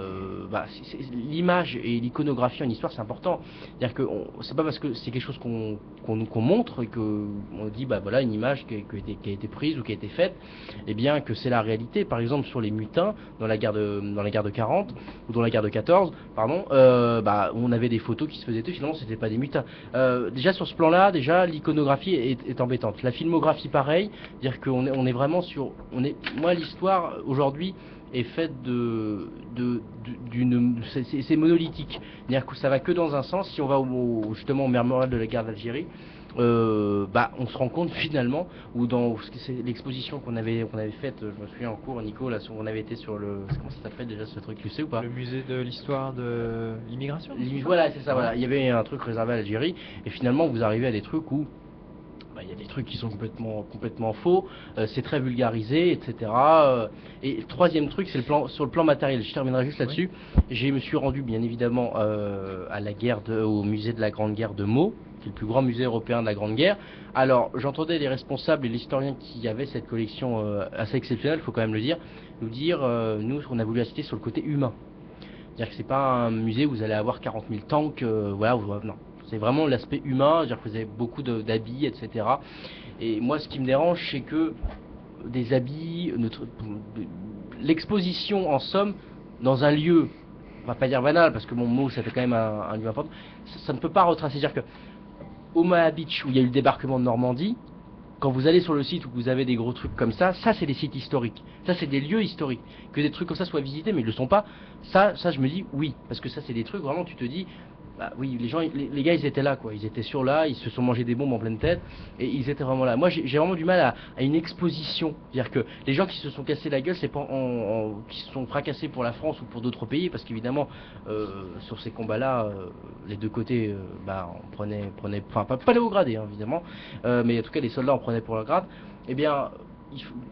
l'image et l'iconographie en histoire c'est important. C'est-à-dire que c'est pas parce que c'est quelque chose qu'on montre et que on dit bah voilà une image qui a été prise ou qui a été faite, et bien que c'est la réalité. Par exemple sur les mutins dans la guerre de 40 ou dans la guerre de 14, pardon, on avait des photos qui se faisaient finalement c'était pas des mutins. Déjà sur ce plan-là, déjà l'iconographie est embêtante. La filmographie pareil, dire qu'on est vraiment sur, moi l'histoire aujourd'hui est faite c'est monolithique. C'est-à-dire que ça va que dans un sens. Si on va justement au mémorial de la guerre d'Algérie, on se rend compte finalement, ou dans l'exposition qu'on avait faite, je me souviens en cours, Nico, là, on avait été sur comment ça s'appelle déjà ce truc, tu sais ou pas? Le musée de l'histoire de l'immigration. Voilà, c'est ça, voilà. Il y avait un truc réservé à l'Algérie, et finalement vous arrivez à des trucs où il y a des trucs qui sont complètement faux, c'est très vulgarisé, etc. Et le troisième truc, c'est sur le plan matériel. Je terminerai juste là-dessus. Je me suis rendu bien évidemment au musée de la Grande Guerre de Meaux, qui est le plus grand musée européen de la Grande Guerre. Alors, j'entendais les responsables et l'historien qui avaient cette collection assez exceptionnelle, il faut quand même le dire, nous dire, nous, on a voulu assister sur le côté humain. C'est-à-dire que c'est pas un musée où vous allez avoir 40 000 tanks, non. C'est vraiment l'aspect humain, c'est-à-dire que vous avez beaucoup d'habits, etc. Et moi, ce qui me dérange, c'est que des habits, l'exposition en somme, dans un lieu, on va pas dire banal, parce que mon mot, ça fait quand même un lieu important, ça ne peut pas retracer. C'est-à-dire que Omaha Beach, où il y a eu le débarquement de Normandie, quand vous allez sur le site où vous avez des gros trucs comme ça c'est des sites historiques. Ça, c'est des lieux historiques. Que des trucs comme ça soient visités, mais ils le sont pas, ça je me dis oui. Parce que ça, c'est des trucs, vraiment, tu te dis, bah oui, les gars, ils étaient là, quoi. Ils étaient là, ils se sont mangés des bombes en pleine tête, et ils étaient vraiment là. Moi, j'ai vraiment du mal à une exposition. C'est-à-dire que les gens qui se sont cassés la gueule, c'est pas qui se sont fracassés pour la France ou pour d'autres pays, parce qu'évidemment, sur ces combats-là, les deux côtés, on prenait, enfin, pas les hauts gradés, hein, évidemment, mais en tout cas, les soldats en prenaient pour leur grade. Eh bien,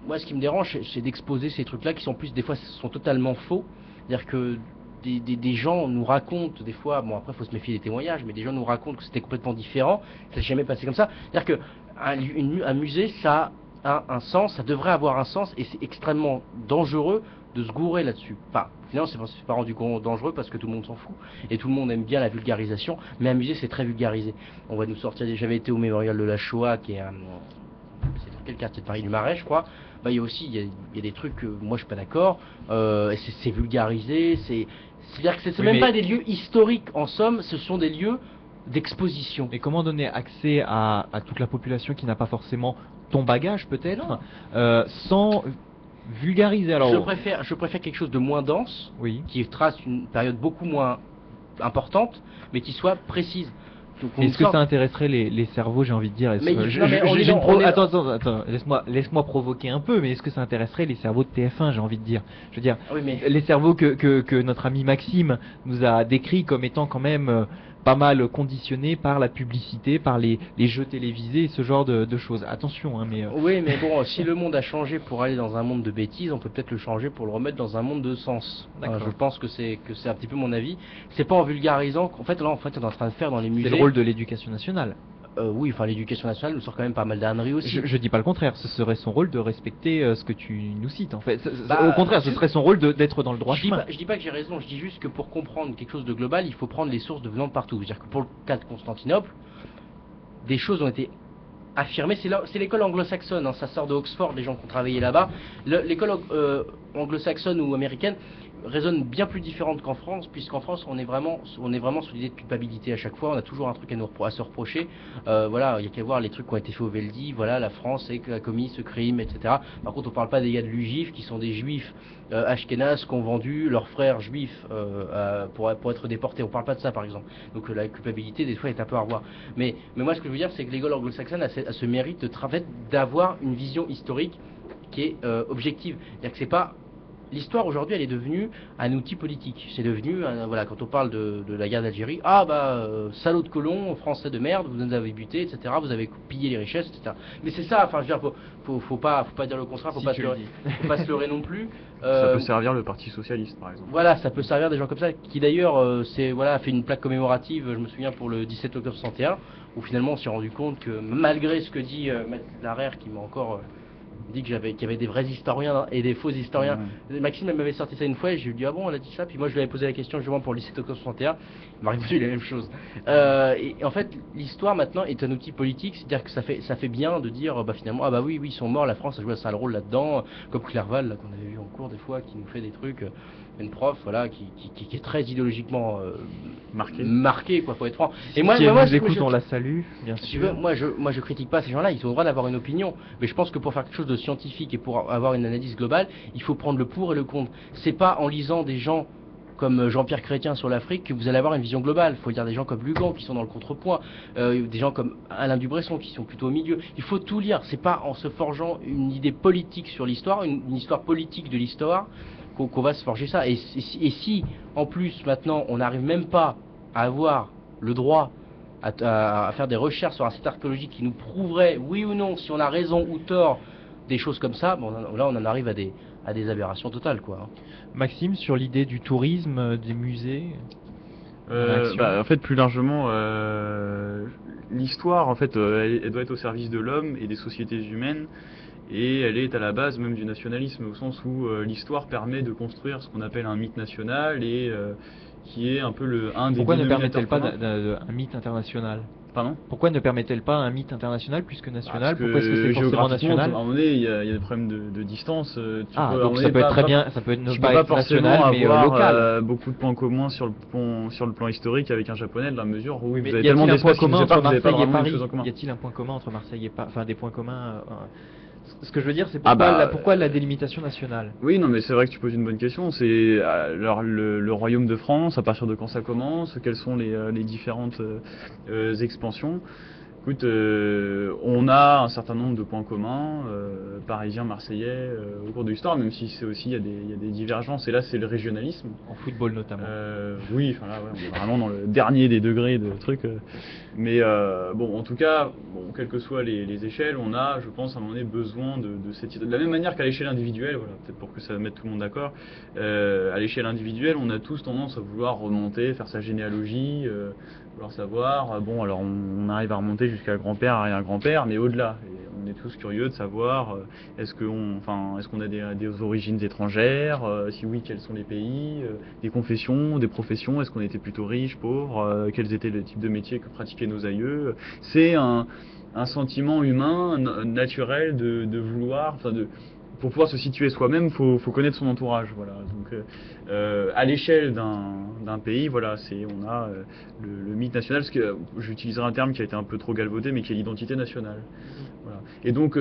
moi, ce qui me dérange, c'est d'exposer ces trucs-là qui sont plus, des fois, sont totalement faux. C'est-à-dire que des gens nous racontent des fois, bon après il faut se méfier des témoignages, mais des gens nous racontent que c'était complètement différent, ça s'est jamais passé comme ça. C'est-à-dire qu'un musée, ça a un sens, ça devrait avoir un sens, et c'est extrêmement dangereux de se gourer là-dessus. Enfin, finalement c'est pas rendu dangereux parce que tout le monde s'en fout, et tout le monde aime bien la vulgarisation, mais un musée c'est très vulgarisé. On va nous sortir, j'avais été au mémorial de la Shoah, qui est c'est dans quel quartier de Paris, du Marais je crois. Il y a aussi il y a des trucs moi je suis pas d'accord, c'est vulgarisé, c'est-à-dire que c'est même pas des lieux historiques en somme, ce sont des lieux d'exposition. Mais comment donner accès à toute la population qui n'a pas forcément ton bagage peut-être, sans vulgariser? Alors je préfère quelque chose de moins dense, oui, qui qui trace une période beaucoup moins importante, mais qui soit précise. Est-ce que ça intéresserait les cerveaux, j'ai envie de dire? Attends, laisse-moi provoquer un peu, mais est-ce que ça intéresserait les cerveaux de TF1, j'ai envie de dire? Je veux dire, les cerveaux que notre ami Maxime nous a décrits comme étant quand même pas mal conditionnés par la publicité, par les jeux télévisés, ce genre de choses. Attention, hein, mais... Oui, mais bon, si le monde a changé pour aller dans un monde de bêtises, on peut peut-être le changer pour le remettre dans un monde de sens. Je pense que c'est un petit peu mon avis. C'est pas en vulgarisant qu'en fait, là, on est en train de faire dans les musées... C'est le rôle de l'éducation nationale. Oui, enfin l'éducation nationale nous sort quand même pas mal d'âneries aussi. Je dis pas le contraire, ce serait son rôle de respecter ce que tu nous cites en fait. Au contraire, ce serait son rôle d'être dans le droit chemin. Je dis pas que j'ai raison, je dis juste que pour comprendre quelque chose de global, il faut prendre les sources de venant de partout. C'est-à-dire que pour le cas de Constantinople, des choses ont été affirmées. C'est l'école anglo-saxonne, hein, ça sort de Oxford, les gens qui ont travaillé là-bas. L'école anglo-saxonne ou américaine, résonne bien plus différente qu'en France, puisqu'en France on est vraiment sur l'idée de culpabilité à chaque fois, on a toujours un truc à se reprocher. Voilà, il y a qu'à voir les trucs qui ont été faits au Veldi, voilà, la France a commis ce crime, etc. Par contre on parle pas des gars de l'UGIF qui sont des juifs ashkénazes qui ont vendu leurs frères juifs pour être déportés, on parle pas de ça par exemple. Donc la culpabilité des fois est un peu à revoir. Mais moi ce que je veux dire c'est que l'école anglo-saxonne a ce mérite d'avoir une vision historique qui est objective. C'est-à-dire que c'est pas l'histoire aujourd'hui, elle est devenue un outil politique. C'est devenu, voilà, quand on parle de la guerre d'Algérie, salaud de colons, français de merde, vous nous avez butés, etc. Vous avez pillé les richesses, etc. Mais c'est ça. Enfin, je veux dire, faut pas dire le contraire, faut pas se leurrer non plus. Ça peut servir le Parti socialiste, par exemple. Voilà, ça peut servir des gens comme ça, qui d'ailleurs, a fait une plaque commémorative. Je me souviens pour le 17 octobre 61, où finalement on s'est rendu compte que malgré ce que dit Maître Larère, qui m'a encore dit qu'il y avait des vrais historiens et des faux historiens. Maxime elle m'avait sorti ça une fois et je lui ai dit ah bon elle a dit ça, puis moi je lui avais posé la question justement pour le 17 octobre 61, il m'a répondu la même chose. Et en fait l'histoire maintenant est un outil politique, c'est-à-dire que ça fait bien de dire finalement oui ils sont morts, la France a joué un sale rôle là-dedans, comme Clerval là, qu'on avait vu en cours des fois, qui nous fait des trucs, une prof voilà qui est très idéologiquement marqué quoi, faut être franc. Et moi nous écoute, on la salue bien sûr. Moi je critique pas ces gens-là, ils ont le droit d'avoir une opinion, mais je pense que pour faire quelque chose de scientifique et pour avoir une analyse globale, il faut prendre le pour et le contre. C'est pas en lisant des gens comme Jean-Pierre Chrétien sur l'Afrique que vous allez avoir une vision globale. Il faut lire des gens comme Lugan qui sont dans le contrepoint, des gens comme Alain Dubresson qui sont plutôt au milieu. Il faut tout lire. C'est pas en se forgeant une idée politique sur l'histoire, une histoire politique de l'histoire qu'on va se forger ça. Et si en plus maintenant on n'arrive même pas à avoir le droit à faire des recherches sur un site archéologique qui nous prouverait oui ou non si on a raison ou tort des choses comme ça, là on en arrive à des aberrations totales quoi. Maxime, sur l'idée du tourisme, des musées, en fait plus largement l'histoire en fait elle doit être au service de l'homme et des sociétés humaines, et elle est à la base même du nationalisme, au sens où l'histoire permet de construire ce qu'on appelle un mythe national, et qui est un peu un des Pourquoi ne dénominateurs permet-elle pas communs. un mythe international? Pardon? Pourquoi ne permet-elle pas un mythe international plus que national? Pourquoi est-ce que c'est forcément géographiquement, national? à un moment donné, il y a des problèmes de distance. Donc ça peut être très bien, ça peut ne pas être national, mais local. Beaucoup de points communs sur le plan historique avec un japonais, de la mesure où Mais vous avez y a-t-il tellement un point d'espace qui commun vous entre séparent, vous n'avez pas Marseille et vraiment une Paris? chose en commun. Y a-t-il un point commun entre Marseille et Paris? Enfin, des points communs. Ce que je veux dire, c'est pourquoi la délimitation nationale? Oui, non, mais c'est vrai que tu poses une bonne question. C'est alors le royaume de France, à partir de quand ça commence, quelles sont les différentes expansions. Écoute, on a un certain nombre de points communs, parisiens, marseillais, au cours de l'histoire, même si c'est aussi il y a des divergences. Et là, c'est le régionalisme. En football notamment. Oui, enfin là, ouais, on est vraiment dans le dernier des degrés de trucs. Mais bon, en tout cas, quelles que soient les échelles, on a, je pense, à un moment donné, besoin de cette idée. De la même manière qu'à l'échelle individuelle, voilà, peut-être pour que ça mette tout le monde d'accord. À l'échelle individuelle, on a tous tendance à vouloir remonter, faire sa généalogie. Vouloir savoir, alors on arrive à remonter jusqu'à grand-père, arrière-grand-père, mais au-delà. Et on est tous curieux de savoir, est-ce qu'on a des origines étrangères, si oui, quels sont les pays, des confessions, des professions, est-ce qu'on était plutôt riche, pauvre, quels étaient les types de métiers que pratiquaient nos aïeux. C'est un sentiment humain, naturel de vouloir, pour pouvoir se situer soi-même, faut connaître son entourage, voilà. Donc, à l'échelle d'un pays, voilà, on a le mythe national, parce que j'utiliserai un terme qui a été un peu trop galvaudé, mais qui est l'identité nationale. Voilà. Et donc,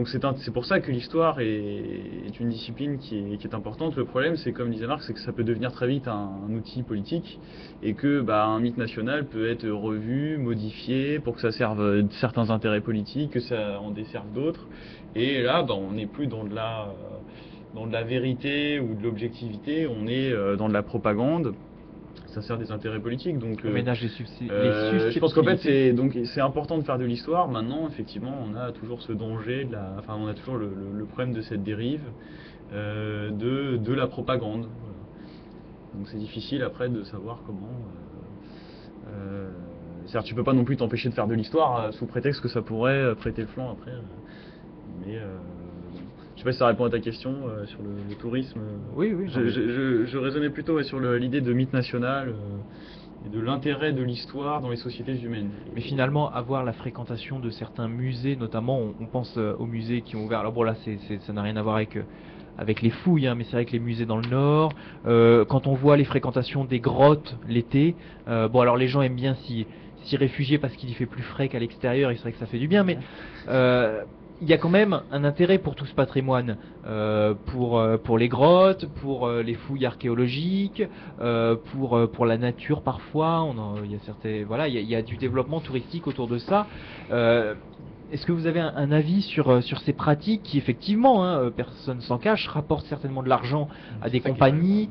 c'est pour ça que l'histoire est une discipline qui est importante. Le problème, c'est comme disait Marc, c'est que ça peut devenir très vite un outil politique, et que un mythe national peut être revu, modifié pour que ça serve certains intérêts politiques, que ça en desserve d'autres. Et là, on n'est plus dans de la vérité ou de l'objectivité, on est dans de la propagande. Ça sert des intérêts politiques, donc On ménage les je pense qu'en fait c'est important de faire de l'histoire. Maintenant, effectivement, on a toujours ce danger, on a toujours le problème de cette dérive de la propagande. Voilà. Donc c'est difficile après de savoir comment. C'est-à-dire, tu peux pas non plus t'empêcher de faire de l'histoire sous prétexte que ça pourrait prêter le flanc après. Mais je sais pas si ça répond à ta question sur le tourisme. Oui. Je raisonnais plutôt sur l'idée de mythe national et de l'intérêt de l'histoire dans les sociétés humaines. Mais finalement, avoir la fréquentation de certains musées, notamment, on pense aux musées qui ont ouvert. Alors bon, là, ça n'a rien à voir avec avec les fouilles, hein, mais c'est vrai que les musées dans le Nord, quand on voit les fréquentations des grottes l'été, bon alors les gens aiment bien s'y réfugier parce qu'il y fait plus frais qu'à l'extérieur, et c'est vrai que ça fait du bien, mais il y a quand même un intérêt pour tout ce patrimoine, pour les grottes, pour les fouilles archéologiques, pour la nature parfois. Il y a voilà, il y a du développement touristique autour de ça. Est-ce que vous avez un avis sur ces pratiques qui, effectivement, hein, personne s'en cache, rapportent certainement de l'argent à des compagnies,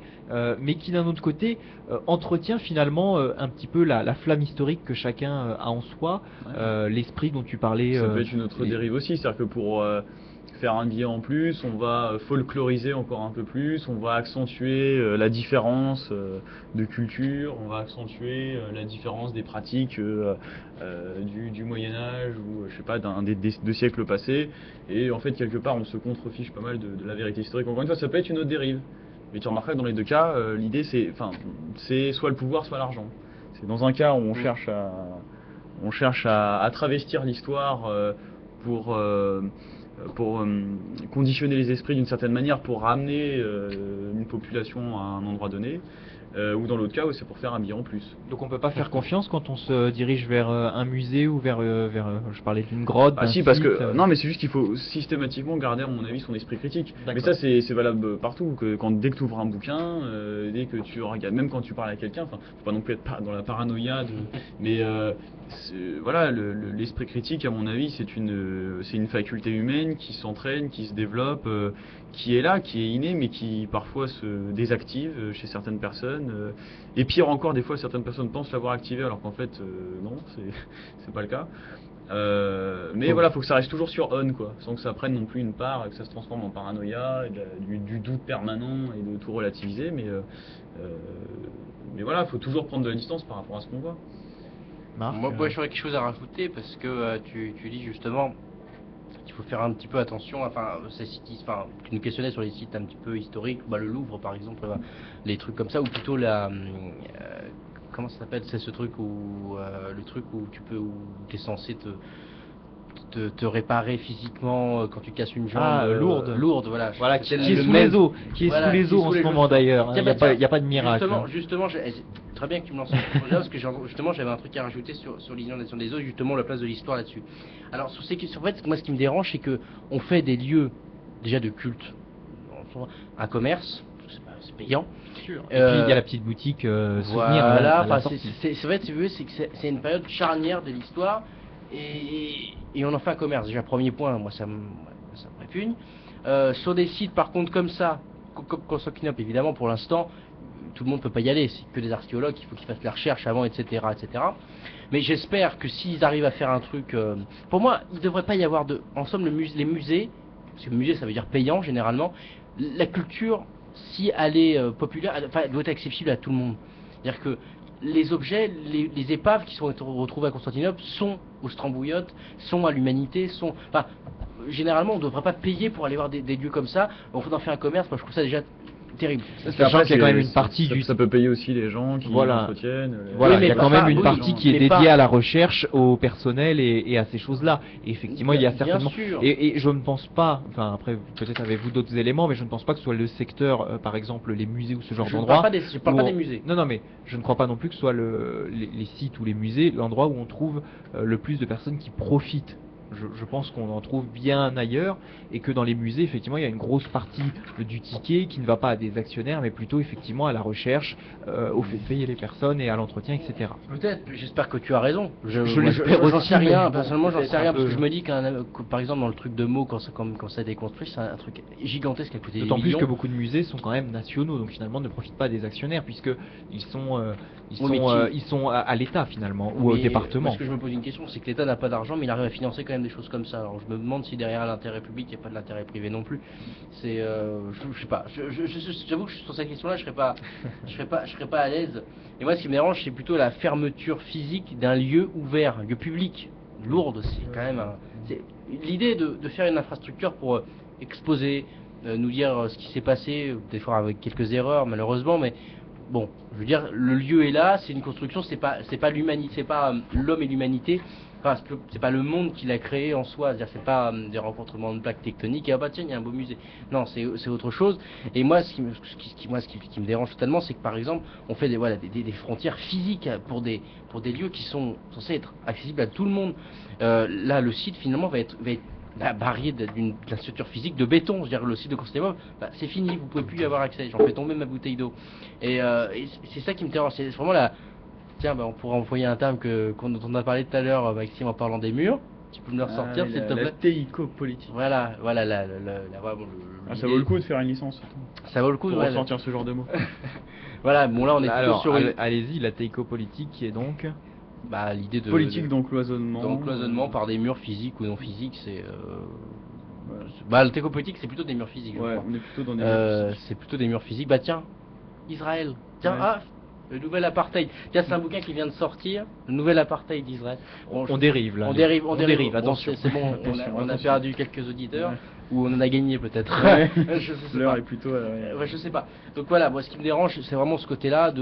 mais qui, d'un autre côté, entretient finalement un petit peu la flamme historique que chacun a en soi, l'esprit dont tu parlais. Ça peut être une autre dérive aussi, c'est-à-dire que pour faire un billet en plus, on va folkloriser encore un peu plus, on va accentuer la différence de culture, on va accentuer la différence des pratiques du Moyen-Âge ou je sais pas de siècles passés, et en fait quelque part on se contrefiche pas mal de la vérité historique. Encore une fois, ça peut être une autre dérive, mais tu remarqueras que dans les deux cas, l'idée c'est soit le pouvoir, soit l'argent. C'est dans un cas où on cherche à travestir l'histoire pour conditionner les esprits d'une certaine manière, pour ramener une population à un endroit donné, ou dans l'autre cas où c'est pour faire un billet en plus. Donc on peut pas faire confiance quand on se dirige vers un musée ou vers je parlais d'une grotte. Ah si, parce que non, mais c'est juste qu'il faut systématiquement garder, à mon avis, son esprit critique. Mais ça c'est valable partout, que dès que tu ouvres un bouquin, dès que tu regardes, même quand tu parles à quelqu'un, enfin faut pas non plus être dans la paranoïa mais voilà, l'esprit critique, à mon avis, c'est une faculté humaine qui s'entraîne, qui se développe, qui est là, qui est innée, mais qui parfois se désactive chez certaines personnes. Et pire encore, des fois, certaines personnes pensent l'avoir activée, alors qu'en fait, non, c'est pas le cas. Mais voilà, faut que ça reste toujours sur on, quoi, sans que ça prenne non plus une part, que ça se transforme en paranoïa, du doute permanent et de tout relativiser. Mais voilà, faut toujours prendre de la distance par rapport à ce qu'on voit. Marc, moi j'aurais quelque chose à rajouter, parce que tu dis justement qu'il faut faire un petit peu attention. Enfin, tu nous questionnais sur les sites un petit peu historiques, le Louvre par exemple, les trucs comme ça, ou plutôt comment ça s'appelle, c'est ce truc où le truc où tu es censé te réparer physiquement quand tu casses une jambe. Lourdes, voilà. Voilà, qui est sous les eaux, sous les eaux en ce moment d'ailleurs. Il n'y a pas de miracle. Justement, très bien que tu me lances parce que justement j'avais un truc à rajouter sur l'inondation des eaux, justement la place de l'histoire là-dessus. Alors en fait, moi ce qui me dérange, c'est que on fait des lieux déjà de culte, un commerce, c'est payant. Et puis il y a la petite boutique souvenir. Voilà, c'est vrai, c'est que c'est une période charnière de l'histoire. Et on en fait un commerce. Déjà, premier point, moi ça me répugne. Sur des sites par contre comme ça, comme Constantinople, évidemment pour l'instant tout le monde peut pas y aller, c'est que des archéologues, il faut qu'ils fassent la recherche avant, etc. Mais j'espère que s'ils arrivent à faire un truc, pour moi il devrait pas y avoir en somme les musées, parce que musée ça veut dire payant généralement, la culture, si elle est populaire, elle doit être accessible à tout le monde. C'est-à-dire que les objets, les épaves qui sont retrouvées à Constantinople sont aux Strombouillottes, sont à l'Humanité, généralement on ne devrait pas payer pour aller voir des lieux comme ça. On faut en faire un commerce. Moi je trouve ça déjà terrible. Sachant qu'il y a quand même une partie ça peut payer aussi les gens qui entretiennent. Voilà, il y a quand même une partie qui est dédiée à la recherche, au personnel et à ces choses-là. Et effectivement, il y a certainement. Et je ne pense pas, enfin après peut-être avez-vous d'autres éléments, mais je ne pense pas que ce soit le secteur, par exemple les musées ou ce genre d'endroit. Je parle pas des musées. Non, mais je ne crois pas non plus que ce soit les sites ou les musées l'endroit où on trouve le plus de personnes qui profitent. Je pense qu'on en trouve bien ailleurs, et que dans les musées, effectivement, il y a une grosse partie du ticket qui ne va pas à des actionnaires, mais plutôt effectivement à la recherche, au fait de payer les personnes et à l'entretien, etc. Peut-être, j'espère que tu as raison. Je l'espère aussi. J'en sais rien, personnellement j'en sais rien, parce que je me dis que par exemple dans le truc de Meaux, quand ça a été construit, c'est un truc gigantesque qui a coûté des millions. D'autant plus que beaucoup de musées sont quand même nationaux, donc finalement ne profitent pas des actionnaires, puisque ils sont à l'État finalement, ou au département. Parce que je me pose une question, c'est que l'État n'a pas d'argent, mais il arrive à financer quand même des choses comme ça. Alors je me demande si derrière l'intérêt public il n'y a pas de l'intérêt privé non plus. C'est je sais pas, j'avoue que sur cette question là je serais pas à l'aise. Et moi ce qui me dérange, c'est plutôt la fermeture physique d'un lieu ouvert, un lieu public. Lourde, c'est quand même l'idée de faire une infrastructure pour exposer, nous dire ce qui s'est passé, des fois avec quelques erreurs malheureusement, mais bon, je veux dire, le lieu est là, c'est une construction, c'est pas l'humanité, c'est pas l'homme et l'humanité Enfin, c'est pas le monde qui l'a créé en soi, c'est-à-dire c'est pas des rencontrements de plaques tectoniques et ah bah tiens il y a un beau musée. Non, c'est autre chose. Et moi ce qui me dérange totalement, c'est que par exemple on fait des frontières physiques pour des lieux qui sont censés être accessibles à tout le monde. Là le site finalement va être barrié d'un structure physique de béton. Je veux dire, le site de Constantinople, c'est fini, vous pouvez plus y avoir accès. J'en fais tomber ma bouteille d'eau. Et c'est ça qui me dérange. C'est vraiment la. Tiens, on pourra employer un terme dont on a parlé tout à l'heure, Maxime, en parlant des murs. Tu peux me le ressortir, s'il te plaît. La théico-politique. Voilà, Ça vaut le coup de faire une licence. Ça vaut le coup Pour de ressortir ce genre de mots. Voilà, bon là on est plutôt sur allez-y, la théico-politique qui est donc l'idée de politique d'encloisonnement. D'encloisonnement par des murs physiques ou non physiques, c'est le théico-politique c'est plutôt des murs physiques. Ouais, on est plutôt dans des murs physiques. C'est plutôt des murs physiques. Bah tiens, Israël. Tiens, le nouvel apartheid. Tiens, c'est un bouquin qui vient de sortir, le nouvel apartheid d'Israël. On dérive là. On dérive. Attention. C'est bon, on a perdu quelques auditeurs. Ou on en a gagné peut-être. Ouais. Je sais L'heure pas. est plutôt. Je sais pas. Donc voilà, moi ce qui me dérange, c'est vraiment ce côté-là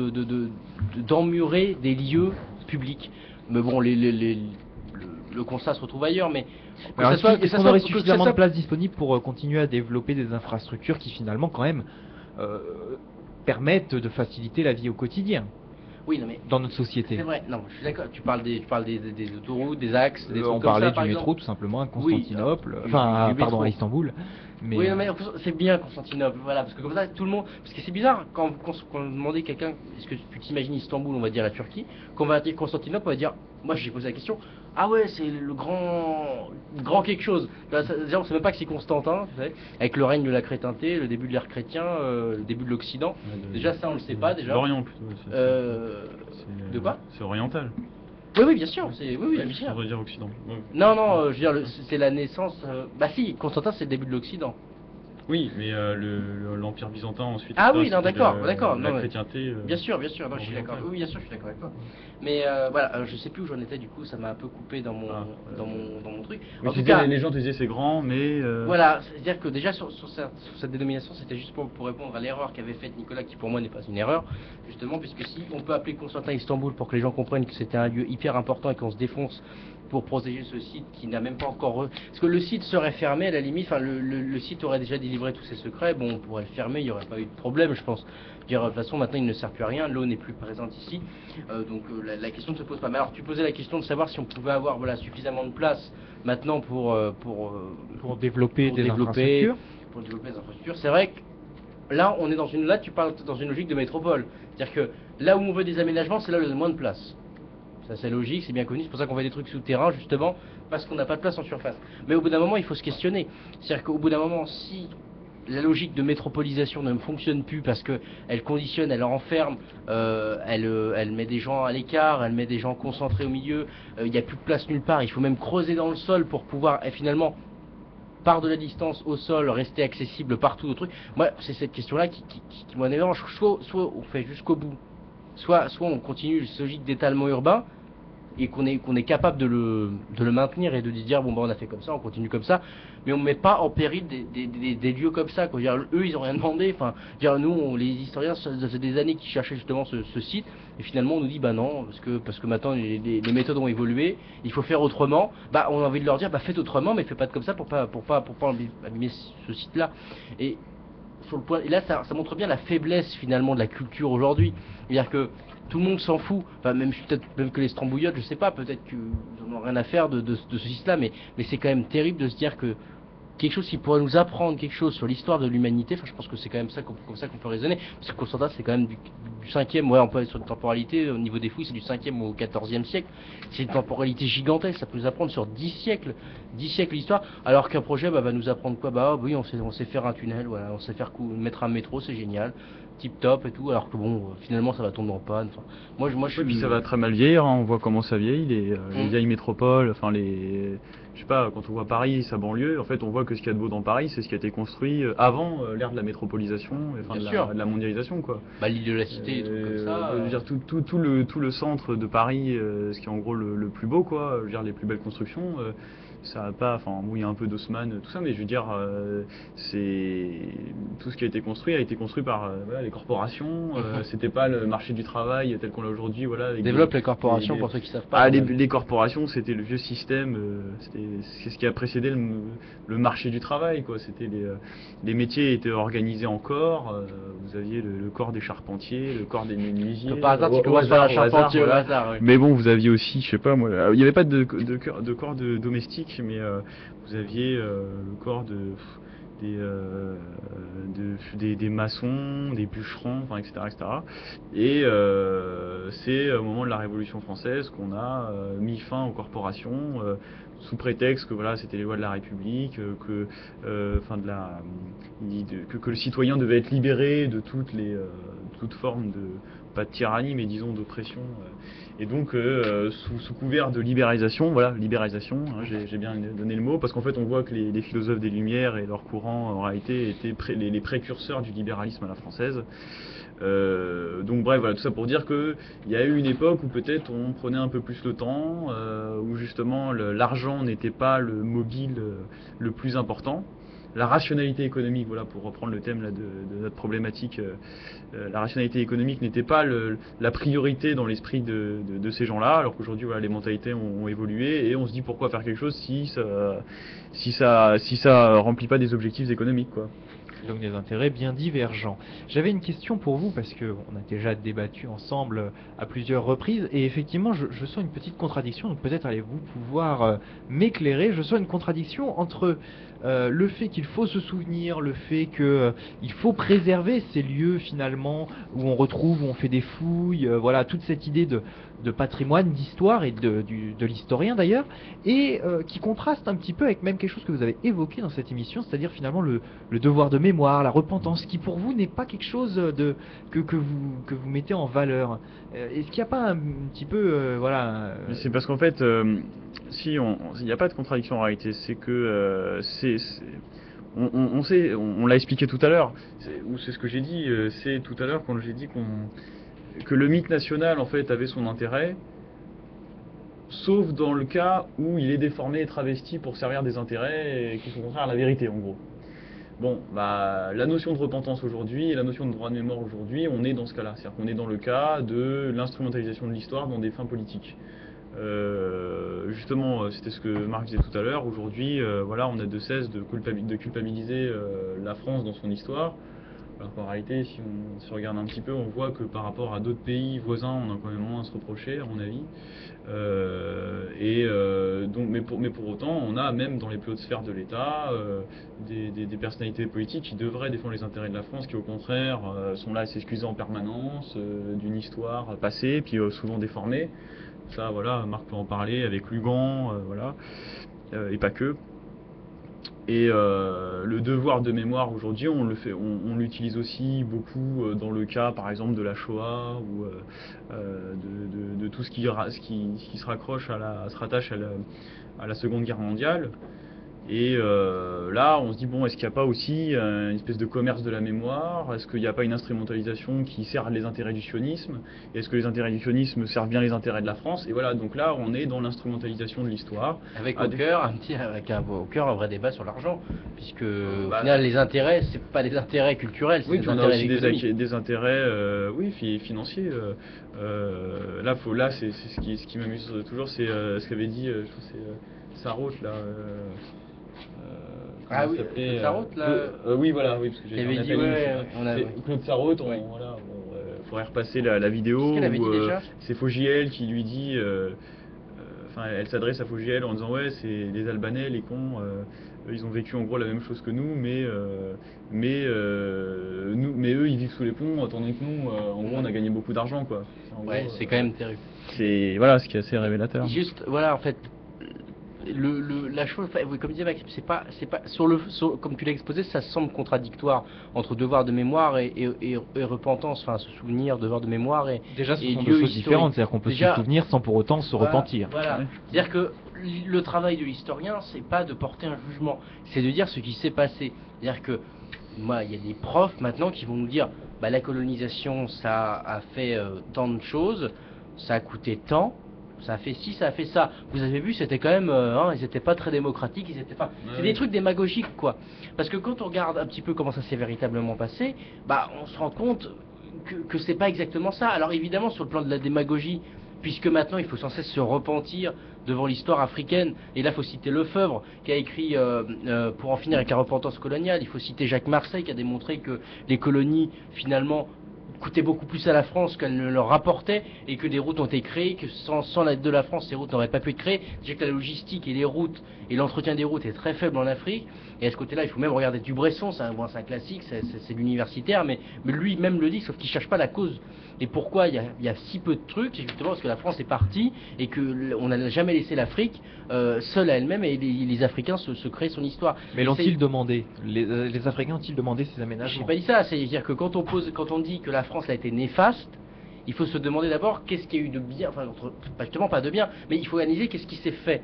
d'emmurer des lieux publics. Mais bon, le constat se retrouve ailleurs, mais est-ce qu'on aurait suffisamment de place disponible pour continuer à développer des infrastructures qui finalement quand même permettent de faciliter la vie au quotidien? Oui, non, mais dans notre société. C'est vrai, non, je suis d'accord. Tu parles des autoroutes, des axes, des trucs on comme parlait ça, du métro tout simplement à Constantinople, à Istanbul. Mais... Oui, non, mais c'est bien Constantinople, voilà, parce que comme ça tout le monde. Parce que c'est bizarre quand on demandait à quelqu'un, est-ce que tu t'imagines Istanbul, on va dire la Turquie, quand on va dire Constantinople, on va dire, moi j'ai posé la question, ah ouais, c'est le grand quelque chose. Déjà, on sait même pas que c'est Constantin, vous savez, avec le règne de la chrétienté, le début de l'ère chrétien, le début de l'Occident. Déjà, ça on le sait pas déjà. L'Orient plutôt. De quoi? C'est oriental. Oui, bien sûr. Bien sûr. On devrait dire Occident. Ouais. Non, je veux dire, c'est la naissance. Bah si, Constantin, c'est le début de l'Occident. Oui, mais l'Empire byzantin ensuite. Ah oui, non, d'accord. La chrétienté. Bien sûr, non, je suis d'accord. Oui, bien sûr, je suis d'accord avec toi. Mais voilà, je sais plus où j'en étais. Du coup, ça m'a un peu coupé dans mon truc. En tout cas, les gens te disaient c'est grand, mais. Voilà, c'est-à-dire que déjà sur cette dénomination, c'était juste pour répondre à l'erreur qu'avait faite Nicolas, qui pour moi n'est pas une erreur, justement, puisque si on peut appeler Constantin Istanbul pour que les gens comprennent que c'était un lieu hyper important et qu'on se défonce pour protéger ce site qui n'a même pas encore... Parce que le site serait fermé à la limite, enfin le site aurait déjà délivré tous ses secrets, bon on pourrait le fermer, il n'y aurait pas eu de problème je pense. De toute façon maintenant il ne sert plus à rien, l'eau n'est plus présente ici, donc la question ne se pose pas. Mais alors tu posais la question de savoir si on pouvait avoir suffisamment de place maintenant pour développer des infrastructures. Pour développer des infrastructures, c'est vrai que là on est là tu parles dans une logique de métropole, c'est-à-dire que là où on veut des aménagements c'est là où il y a le moins de place. Ça c'est logique, c'est bien connu, c'est pour ça qu'on fait des trucs souterrains justement, parce qu'on n'a pas de place en surface. Mais au bout d'un moment, il faut se questionner. C'est-à-dire qu'au bout d'un moment, si la logique de métropolisation ne fonctionne plus parce qu'elle conditionne, elle enferme, elle met des gens à l'écart, elle met des gens concentrés au milieu, il n'y a plus de place nulle part, il faut même creuser dans le sol pour pouvoir finalement, par de la distance au sol, rester accessible partout au truc. Moi, c'est cette question-là qui m'énerve. Soit on fait jusqu'au bout, soit on continue cette logique d'étalement urbain, et qu'on est capable de le maintenir et de dire bon on a fait comme ça, on continue comme ça, mais on met pas en péril des lieux comme ça quoi. Dire, eux ils ont rien demandé, enfin dire nous les historiens ça fait des années qu'ils cherchaient justement ce site et finalement on nous dit bah non parce que maintenant les méthodes ont évolué, il faut faire autrement. Bah on a envie de leur dire bah faites autrement mais faites pas comme ça pour pas abîmer ce site là. Et sur le point, et là ça montre bien la faiblesse finalement de la culture aujourd'hui, c'est-à-dire que tout le monde s'en fout, enfin peut-être même que les Strambouillottes, je sais pas, peut-être qu'ils n'ont rien à faire de ce site-là, mais c'est quand même terrible de se dire que quelque chose qui pourrait nous apprendre quelque chose sur l'histoire de l'humanité, enfin je pense que c'est quand même ça comme ça qu'on peut raisonner, parce que Constantin c'est quand même du 5e, on peut aller sur une temporalité, au niveau des fouilles c'est du 5e au 14e siècle, c'est une temporalité gigantesque, ça peut nous apprendre sur 10 siècles d'histoire, alors qu'un projet va nous apprendre quoi, oui on sait faire un tunnel, voilà, on sait faire mettre un métro, c'est génial, tip top et tout, alors que finalement ça va tomber en panne. Enfin, moi je suis. Puis ça va très mal vieillir, on voit comment ça vieillit, les vieilles métropoles, enfin je sais pas, quand on voit Paris, sa banlieue, en fait on voit que ce qu'il y a de beau dans Paris, c'est ce qui a été construit avant l'ère de la métropolisation, de la mondialisation quoi. L'île de la Cité, des trucs comme ça. Je veux dire tout le centre de Paris, ce qui est en gros le plus beau quoi, je veux dire les plus belles constructions. ça a pas, enfin, bon, il y a un peu d'Haussmann, tout ça, mais je veux dire, c'est tout ce qui a été construit par voilà, les corporations. C'était pas le marché du travail tel qu'on l'a aujourd'hui, voilà. Avec Développe les corporations pour ceux qui savent pas. Ah, les corporations, c'était le vieux système, c'est ce qui a précédé le marché du travail, quoi. C'était les métiers étaient organisés en corps. Vous aviez le corps des charpentiers, le corps des menuisiers. Par hasard, tu commences par la charpentier au hasard. Oui. Mais bon, vous aviez aussi, je sais pas moi, il n'y avait pas de corps de domestiques, mais vous aviez le corps des maçons, des bûcherons, enfin, etc., etc. Et c'est au moment de la Révolution française qu'on a mis fin aux corporations, sous prétexte que voilà, c'était les lois de la République, que le citoyen devait être libéré de toute forme de, pas de tyrannie, mais disons d'oppression. Et donc, sous couvert de libéralisation, voilà, libéralisation, hein, j'ai bien donné le mot, parce qu'en fait, on voit que les philosophes des Lumières et leur courant, en réalité, étaient les précurseurs du libéralisme à la française. Donc bref, voilà, tout ça pour dire qu'il y a eu une époque où peut-être on prenait un peu plus le temps, où justement l'argent n'était pas le mobile le plus important. La rationalité économique, voilà, pour reprendre le thème là, de notre problématique, la rationalité économique n'était pas la priorité dans l'esprit de ces gens-là, alors qu'aujourd'hui voilà, les mentalités ont évolué et on se dit pourquoi faire quelque chose si ça remplit pas des objectifs économiques, quoi. Donc des intérêts bien divergents. J'avais une question pour vous parce que on a déjà débattu ensemble à plusieurs reprises et effectivement je sens une petite contradiction, donc peut-être allez-vous pouvoir m'éclairer. Je sens une contradiction entre le fait qu'il faut se souvenir, le fait qu'il faut préserver ces lieux finalement où on retrouve, où on fait des fouilles, voilà, toute cette idée de patrimoine, d'histoire et de l'historien d'ailleurs, et qui contraste un petit peu avec même quelque chose que vous avez évoqué dans cette émission, c'est-à-dire finalement le devoir de mémoire, la repentance, qui pour vous n'est pas quelque chose que vous mettez en valeur. Est-ce qu'il n'y a pas un petit peu, voilà... Mais c'est parce qu'en fait, il n'y a pas de contradiction en réalité, c'est que on sait, on l'a expliqué tout à l'heure, ou c'est ce que j'ai dit, c'est tout à l'heure quand j'ai dit que le mythe national en fait avait son intérêt, sauf dans le cas où il est déformé et travesti pour servir des intérêts qui sont contraires à la vérité, en gros. Bon, bah, la notion de repentance aujourd'hui et la notion de droit de mémoire aujourd'hui, on est dans ce cas-là. C'est-à-dire qu'on est dans le cas de l'instrumentalisation de l'histoire dans des fins politiques. Justement, c'était ce que Marc disait tout à l'heure. Aujourd'hui, voilà, on n'a de cesse de culpabiliser la France dans son histoire. Alors qu'en réalité, si on regarde un petit peu, on voit que par rapport à d'autres pays voisins, on a quand même moins à se reprocher, à mon avis. Donc, mais pour autant, on a même dans les plus hautes sphères de l'État des personnalités politiques qui devraient défendre les intérêts de la France, qui au contraire sont là à s'excuser en permanence d'une histoire passée, puis souvent déformée. Ça, voilà, Marc peut en parler avec Lugan, voilà, et pas que. Et le devoir de mémoire aujourd'hui, on l'utilise aussi beaucoup dans le cas, par exemple, de la Shoah ou de tout ce qui se rattache à la Seconde Guerre mondiale. Et là, on se dit, bon, est-ce qu'il n'y a pas aussi une espèce de commerce de la mémoire? Est-ce qu'il n'y a pas une instrumentalisation qui sert les intérêts du sionisme? Est-ce que les intérêts du sionisme servent bien les intérêts de la France? Et voilà, donc là, on est dans l'instrumentalisation de l'histoire. Avec au cœur un vrai débat sur l'argent, puisque au final, les intérêts, c'est pas des intérêts culturels, c'est oui, des on intérêts a aussi économiques. des intérêts oui, financiers. Là, c'est ce qui m'amuse toujours, c'est ce qu'avait dit, je crois que c'est Sarraute, là. Ah oui, Sarraute, là. Oui, voilà, oui, parce que j'ai avait dit, ouais, Claude Sarraute, ouais. Voilà, faudrait repasser la vidéo. Qu'est-ce qu'elle avait dit déjà ? C'est Fogiel qui lui dit, elle s'adresse à Fogiel en disant, ouais, c'est les Albanais, les cons, ils ont vécu en gros la même chose que nous, mais eux, ils vivent sous les ponts, tandis que nous, en gros, on a gagné beaucoup d'argent, quoi. Ouais, c'est quand même terrible. C'est voilà, ce qui est assez révélateur. Juste, voilà, en fait. La chose, comme disait Maxime, c'est pas comme tu l'as exposé, ça semble contradictoire entre devoir de mémoire et repentance, enfin se souvenir, devoir de mémoire et déjà ce sont lieux deux choses historiques. différentes, c'est-à-dire qu'on peut se souvenir sans pour autant se repentir. Voilà, Ouais. c'est-à-dire que le travail de l'historien, c'est pas de porter un jugement, c'est de dire ce qui s'est passé. C'est-à-dire que moi, il y a des profs maintenant qui vont nous dire, bah la colonisation, ça a fait tant de choses, ça a coûté tant. ça a fait ci, ça a fait ça. Vous avez vu, c'était quand même, ils étaient pas très démocratiques, c'est des trucs démagogiques, quoi. Parce que quand on regarde un petit peu comment ça s'est véritablement passé, bah, on se rend compte que c'est pas exactement ça. Alors évidemment, sur le plan de la démagogie, puisque maintenant il faut sans cesse se repentir devant l'histoire africaine, et là il faut citer Lefebvre qui a écrit pour en finir avec la repentance coloniale, il faut citer Jacques Marseille qui a démontré que les colonies finalement coûtaient beaucoup plus à la France qu'elles ne leur rapportaient, et que des routes ont été créées, que sans l'aide de la France ces routes n'auraient pas pu être créées. Déjà que la logistique et les routes et l'entretien des routes est très faible en Afrique, et à ce côté-là il faut même regarder Dubresson, c'est un classique, c'est l'universitaire, mais lui-même le dit, sauf qu'il cherche pas la cause. Et pourquoi il y a si peu de trucs? C'est justement parce que la France est partie et qu'on n'a jamais laissé l'Afrique seule à elle-même, et les Africains se créent son histoire. Mais l'ont-ils demandé? Les Africains ont-ils demandé ces aménagements? J'ai pas dit ça, c'est-à-dire que quand on dit que la France a été néfaste, il faut se demander d'abord qu'est-ce qu'il y a eu de bien, enfin justement pas de bien, mais il faut analyser qu'est-ce qui s'est fait.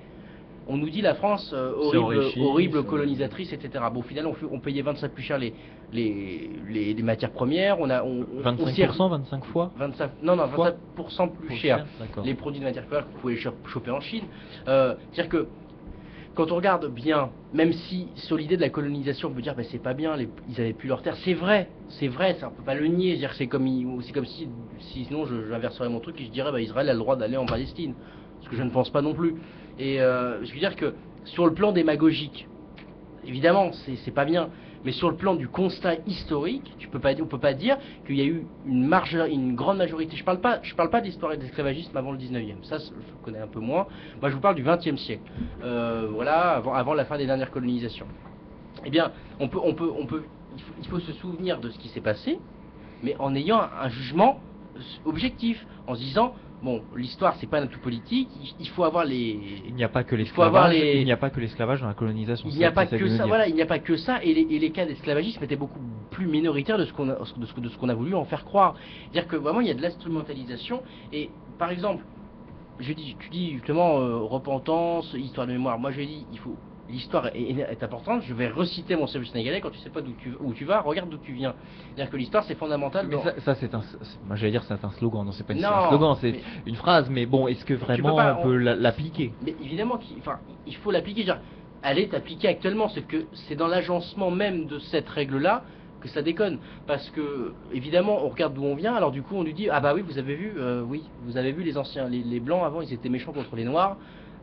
On nous dit la France horrible colonisatrice, etc. Bon, au final, on payait 25 plus cher les matières premières. 25%, 25 fois 25, non, 25% plus cher les produits de matières premières que vous pouvez choper en Chine. C'est-à-dire que quand on regarde bien, même si sur l'idée de la colonisation, on peut dire c'est pas bien, ils avaient plus leur terre, c'est vrai, ça, on peut pas le nier. C'est comme si sinon j'inverserais mon truc et je dirais Israël a le droit d'aller en Palestine, ce que je ne pense pas non plus. Et je veux dire que sur le plan démagogique, évidemment c'est pas bien, mais sur le plan du constat historique, on peut pas dire qu'il y a eu une grande majorité. Je parle pas d'histoire et d'esclavagisme avant le 19e, ça je connais un peu moins. Moi je vous parle du 20e siècle, voilà, avant la fin des dernières colonisations. Eh bien, il faut se souvenir de ce qui s'est passé, mais en ayant un jugement objectif, en se disant bon, l'histoire c'est pas un tout politique, il faut avoir les... Il n'y a pas que l'esclavage, il n'y a pas que l'esclavage dans la colonisation. Il n'y a pas que ça, voilà, il n'y a pas que ça, et les cas d'esclavagisme étaient beaucoup plus minoritaires de ce qu'on a voulu en faire croire. C'est-à-dire que vraiment il y a de l'instrumentalisation, et par exemple, tu dis justement repentance, histoire de mémoire, moi je dis l'histoire est importante. Je vais reciter mon service sénégalais: quand tu sais pas où tu vas, regarde d'où tu viens. C'est-à-dire que l'histoire c'est fondamental. Mais ça c'est moi j'allais dire c'est un slogan, non c'est pas un slogan, c'est une phrase, mais bon, est-ce que vraiment on peut l'appliquer? Mais évidemment il faut l'appliquer. Elle est appliquée actuellement, c'est que c'est dans l'agencement même de cette règle-là que ça déconne, parce que évidemment on regarde d'où on vient, alors du coup on lui dit ah bah oui vous avez vu les anciens, les blancs avant ils étaient méchants contre les noirs,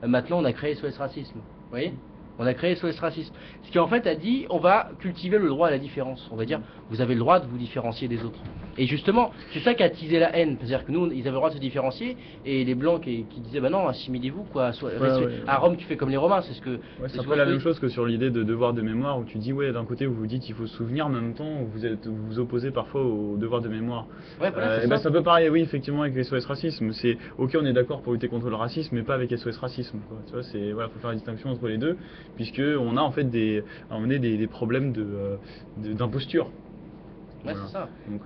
maintenant on a créé SOS Racisme, vous voyez. On a créé SOS Racisme. Ce qui en fait a dit, on va cultiver le droit à la différence. On va dire, vous avez le droit de vous différencier des autres. Et justement, c'est ça qui a attisé la haine. C'est-à-dire que nous, ils avaient le droit de se différencier, et les blancs qui disaient, bah non, assimilez-vous, quoi. À Rome, tu fais comme les Romains, c'est ce que... c'est un peu la même chose que sur l'idée de devoir de mémoire, où tu dis, d'un côté, vous vous dites, il faut se souvenir, en même temps, vous vous opposez parfois au devoir de mémoire. Ouais, voilà, c'est un peu pareil, oui, effectivement, avec SOS Racisme. C'est, ok, on est d'accord pour lutter contre le racisme, mais pas avec SOS Racisme, quoi. Tu vois, faut faire la distinction entre les deux, puisque on a en fait des problèmes d'imposture. Ouais, c'est ça. Donc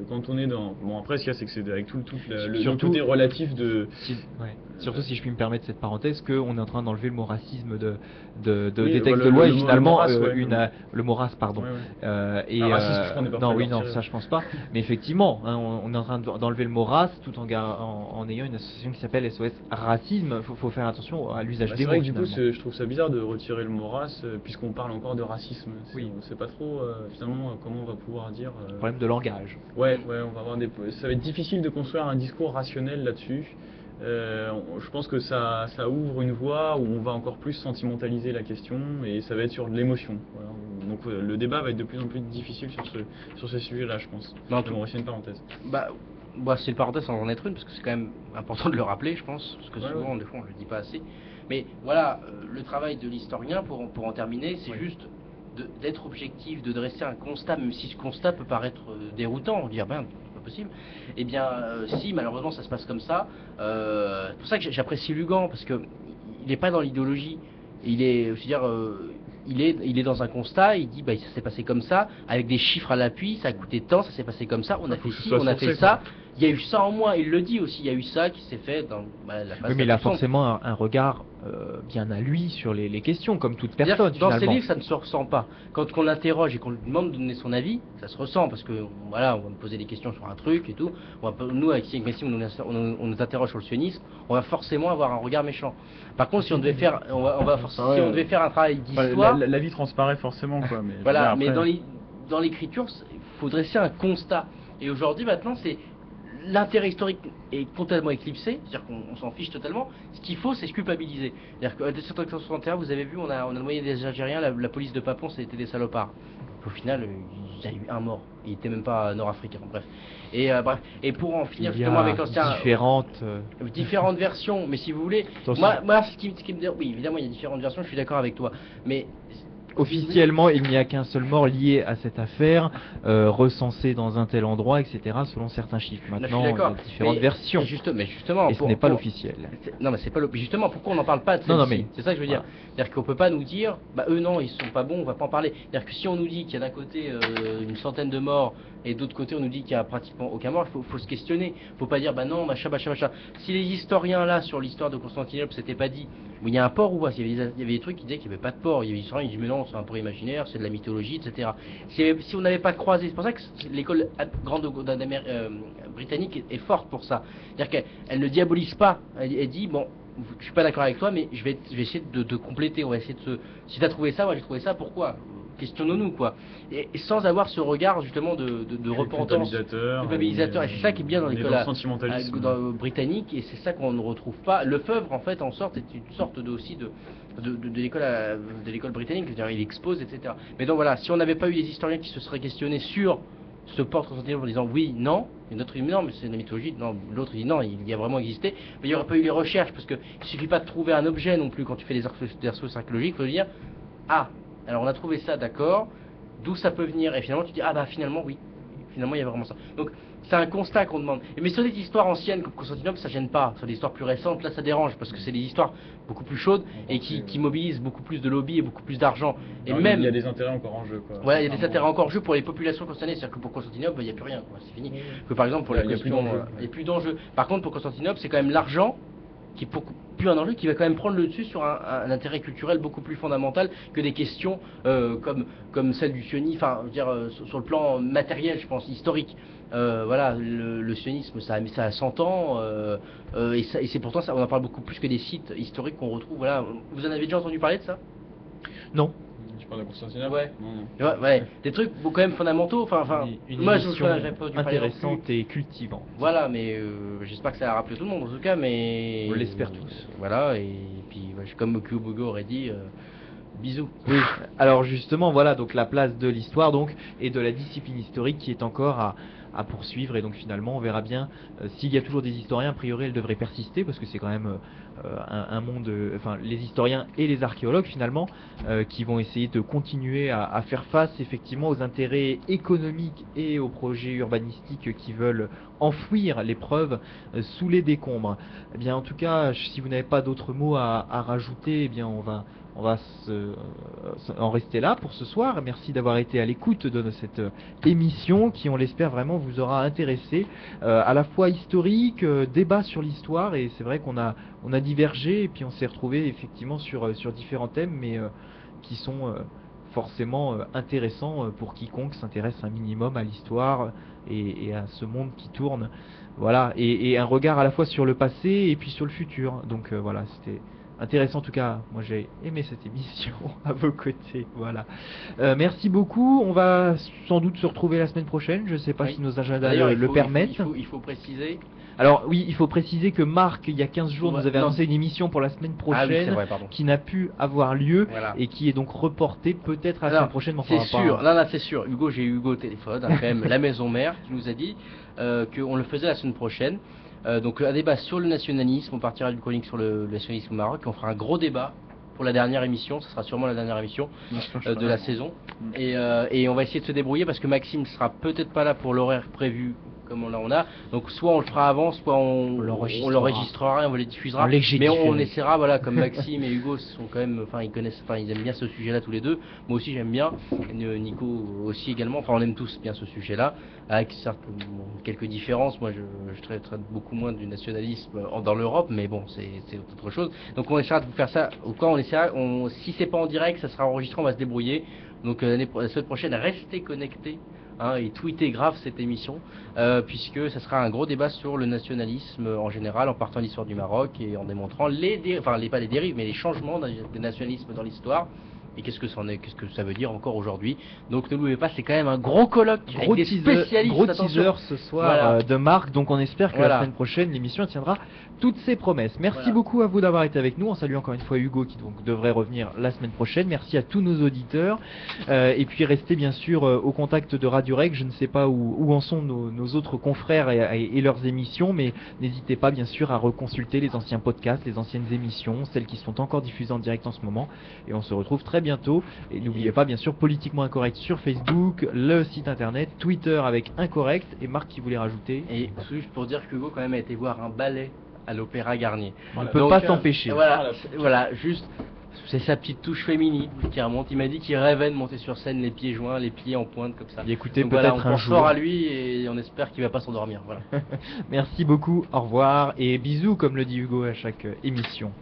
quand on est dans... Bon, après ce qu'il y a, c'est que c'est avec tout le côté relatif de... Surtout si je puis me permettre cette parenthèse, qu'on est en train d'enlever le mot racisme des textes de loi, et finalement le mot race, pardon. Ça je pense pas. Mais effectivement, on est en train d'enlever le mot race tout en ayant une association qui s'appelle SOS Racisme. Faut faire attention à l'usage des mots. C'est vrai que du coup, je trouve ça bizarre de retirer le mot race, puisqu'on parle encore de racisme. Oui. On sait pas trop finalement comment on va pouvoir dire... Problème de langage. Ouais, on va avoir ça va être difficile de construire un discours rationnel là-dessus. Je pense que ça ouvre une voie où on va encore plus sentimentaliser la question, et ça va être sur de l'émotion. Voilà. Donc le débat va être de plus en plus difficile sur ce sujet-là, je pense. On va faire une parenthèse. C'est une parenthèse sans en être une, parce que c'est quand même important de le rappeler, je pense, parce que souvent, des fois, on le dit pas assez. Mais voilà, le travail de l'historien, pour en terminer, c'est juste d'être objectif, de dresser un constat, même si ce constat peut paraître déroutant, dire c'est pas possible. Eh bien, si malheureusement ça se passe comme ça, c'est pour ça que j'apprécie Lugan, parce que il n'est pas dans l'idéologie, il est, il est dans un constat, il dit ça s'est passé comme ça, avec des chiffres à l'appui, ça a coûté tant, ça s'est passé comme ça, on a fait ci, on a fait ça. Il y a eu ça en moins, il le dit aussi, il y a eu ça qui s'est fait dans la phase. Oui, mais il a forcément un regard bien à lui sur les questions, comme toute C'est-à-dire personne que dans ces finalement. livres, ça ne se ressent pas. Quand on l'interroge et qu'on lui demande de donner son avis, ça se ressent parce que voilà, on va me poser des questions sur un truc et tout. Nous, avec Maxime, on nous interroge sur le sionisme, on va forcément avoir un regard méchant. Par contre, si on devait faire, si on devait faire un travail d'histoire, la vie transparaît forcément, quoi. Mais voilà. après, Mais dans l'écriture, il faut dresser un constat. Et aujourd'hui, maintenant, c'est l'intérêt historique est complètement éclipsé, c'est-à-dire qu'on s'en fiche totalement. Ce qu'il faut, c'est se culpabiliser. C'est-à-dire qu'en 1761, vous avez vu, on a noyé des Algériens, la police de Papon, c'était des salopards. Au final, il y a eu un mort. Il était même pas nord-africain. Bref. Bref. Et pour en finir Il y justement a avec l'ancien, différentes versions. Mais si vous voulez, Attention. moi, ce qui me dit, oui, évidemment, il y a différentes versions. Je suis d'accord avec toi. Mais officiellement, il n'y a qu'un seul mort lié à cette affaire, recensé dans un tel endroit, etc., selon certains chiffres. Là, je Maintenant, suis il y a d'accord. différentes versions. Mais justement, Et ce n'est pas l'officiel. Non, mais c'est pas justement pourquoi on n'en parle pas de Non, non, celle-ci. mais- C'est ça que je veux dire. voilà. C'est-à-dire qu'on peut pas nous dire, bah eux non, ils sont pas bons, on va pas en parler. C'est-à-dire que si on nous dit qu'il y a d'un côté une centaine de morts et d'autre côté on nous dit qu'il y a pratiquement aucun mort, faut se questionner. Faut pas dire bah non, machin. Si les historiens là sur l'histoire de Constantinople s'étaient pas dit, il y a un port ou pas, il y avait des trucs qui disaient qu'il n'y avait pas de port. Il y avait des historiens qui disaient mais non, c'est un port imaginaire, c'est de la mythologie, etc. Si on n'avait pas croisé, c'est pour ça que l'école grande britannique est forte pour ça. C'est-à-dire qu'elle ne diabolise pas. Elle dit bon, je suis pas d'accord avec toi, mais je vais essayer de compléter. On va essayer si t'as trouvé ça, moi j'ai trouvé ça. Pourquoi? Questionnons-nous quoi. Et sans avoir ce regard justement de repentance, culpabilisateur. Et c'est ça qui est bien dans l'école britannique. Et c'est ça qu'on ne retrouve pas. Lefebvre en fait en sorte est une sorte aussi de l'école britannique. C'est-à-dire il expose, etc. Mais donc voilà, si on n'avait pas eu des historiens qui se seraient questionnés sur ce port de Constantinople en disant oui, non, et l'autre il dit non, mais c'est de la mythologie, non, l'autre il dit non, il y a vraiment existé, mais il n'y aurait pas eu les recherches, parce que il suffit pas de trouver un objet non plus quand tu fais des recherches archéologiques, il faut dire ah, alors on a trouvé ça, d'accord, d'où ça peut venir, et finalement tu dis ah bah finalement oui, finalement il y a vraiment ça. Donc c'est un constat qu'on demande. Mais sur des histoires anciennes comme Constantinople, ça gêne pas. Sur des histoires plus récentes, là ça dérange parce que c'est des histoires beaucoup plus chaudes et qui mobilisent beaucoup plus de lobby et beaucoup plus d'argent. Et même il y a des intérêts encore en jeu, quoi. Voilà, il y a des intérêts encore en jeu pour les populations concernées. C'est-à-dire que pour Constantinople, il n'y a plus rien, quoi. C'est fini. Que par exemple pour la question, il n'y a plus d'enjeu. Par contre, pour Constantinople, c'est quand même l'argent qui est beaucoup plus un enjeu, qui va quand même prendre le dessus sur un intérêt culturel beaucoup plus fondamental que des questions comme celle du sionisme, enfin, je veux dire, sur le plan matériel, je pense, historique. Voilà, le sionisme, ça a 100 ans, et c'est pourtant ça, on en parle beaucoup plus que des sites historiques qu'on retrouve. Voilà, vous en avez déjà entendu parler de ça? Non. Tu parles de Constantinople? Ouais. Non. Ouais, des trucs quand même fondamentaux. Enfin, une moi émission j'avais pas dû parler non plus. intéressante et cultivante. Voilà, mais j'espère que ça a rappelé tout le monde en tout cas, mais On l'espère tous. Voilà, et puis comme Okubogo aurait dit, bisous. Oui. Alors justement, voilà donc la place de l'histoire donc et de la discipline historique qui est encore à poursuivre, et donc finalement on verra bien s'il y a toujours des historiens. A priori elle devrait persister parce que c'est quand même un monde, enfin les historiens et les archéologues finalement qui vont essayer de continuer à faire face effectivement aux intérêts économiques et aux projets urbanistiques qui veulent enfouir les preuves sous les décombres. Eh bien en tout cas, si vous n'avez pas d'autres mots à rajouter, eh bien on va en rester là pour ce soir. Merci d'avoir été à l'écoute de cette émission qui, on l'espère vraiment, vous aura intéressé, à la fois historique, débat sur l'histoire, et c'est vrai qu'on a divergé et puis on s'est retrouvé effectivement sur différents thèmes, mais qui sont forcément intéressants pour quiconque s'intéresse un minimum à l'histoire et à ce monde qui tourne. Voilà, et un regard à la fois sur le passé et puis sur le futur. Donc voilà, c'était intéressant en tout cas. Moi j'ai aimé cette émission à vos côtés. Voilà. Merci beaucoup. On va sans doute se retrouver la semaine prochaine. Je ne sais pas si nos agendas le permettent. Il faut préciser. Alors oui, il faut préciser que Marc, il y a 15 jours, nous avait annoncé une émission pour la semaine prochaine qui n'a pu avoir lieu, et qui est donc reportée peut-être à la semaine prochaine. C'est sûr, non, c'est sûr. Hugo, j'ai eu Hugo au téléphone, quand même, la maison mère, qui nous a dit qu'on le faisait la semaine prochaine. Donc un débat sur le nationalisme, on partira d'une chronique sur le nationalisme au Maroc, et on fera un gros débat pour la dernière émission, ce sera sûrement la dernière émission de la saison. Et on va essayer de se débrouiller parce que Maxime sera peut-être pas là pour l'horaire prévu comme on a. Donc soit on le fera avant, soit on l'enregistrera et on les diffusera. Mais on essaiera, voilà, comme Maxime et Hugo sont quand même, enfin ils aiment bien ce sujet-là tous les deux. Moi aussi j'aime bien, Nico aussi également. Enfin on aime tous bien ce sujet-là, avec quelques différences. Moi je traite beaucoup moins du nationalisme dans l'Europe, mais bon c'est autre chose. Donc on essaiera de vous faire ça. Si c'est pas en direct, ça sera enregistré, on va se débrouiller. Donc la semaine prochaine, restez connectés. Et tweeter grave cette émission, puisque ça sera un gros débat sur le nationalisme en général, en partant de l'histoire du Maroc et en démontrant pas les dérives, mais les changements des nationalismes dans l'histoire. Et qu'est-ce que ça veut dire encore aujourd'hui. Donc ne l'oubliez pas, c'est quand même un gros colloque avec des spécialistes. Gros teaser ce soir de Marc, donc on espère que la semaine prochaine l'émission tiendra toutes ses promesses. Merci beaucoup à vous d'avoir été avec nous. On salue encore une fois Hugo qui donc devrait revenir la semaine prochaine. Merci à tous nos auditeurs. Et puis restez bien sûr au contact de Radio Rec. Je ne sais pas où en sont nos autres confrères et leurs émissions, mais n'hésitez pas bien sûr à reconsulter les anciens podcasts, les anciennes émissions, celles qui sont encore diffusées en direct en ce moment. Et on se retrouve très bientôt. Et n'oubliez pas bien sûr Politiquement Incorrect sur Facebook, le site internet, Twitter avec Incorrect. Et Marc qui voulait rajouter. Et juste pour dire que Hugo quand même a été voir un ballet à l'Opéra Garnier. On ne peut pas s'empêcher. Voilà, juste c'est sa petite touche féminine qui remonte. Il m'a dit qu'il rêvait de monter sur scène les pieds joints, les pieds en pointe comme ça. Et écoutez, peut-être un jour. On pense à lui et on espère qu'il va pas s'endormir. Voilà. Merci beaucoup, au revoir et bisous comme le dit Hugo à chaque émission.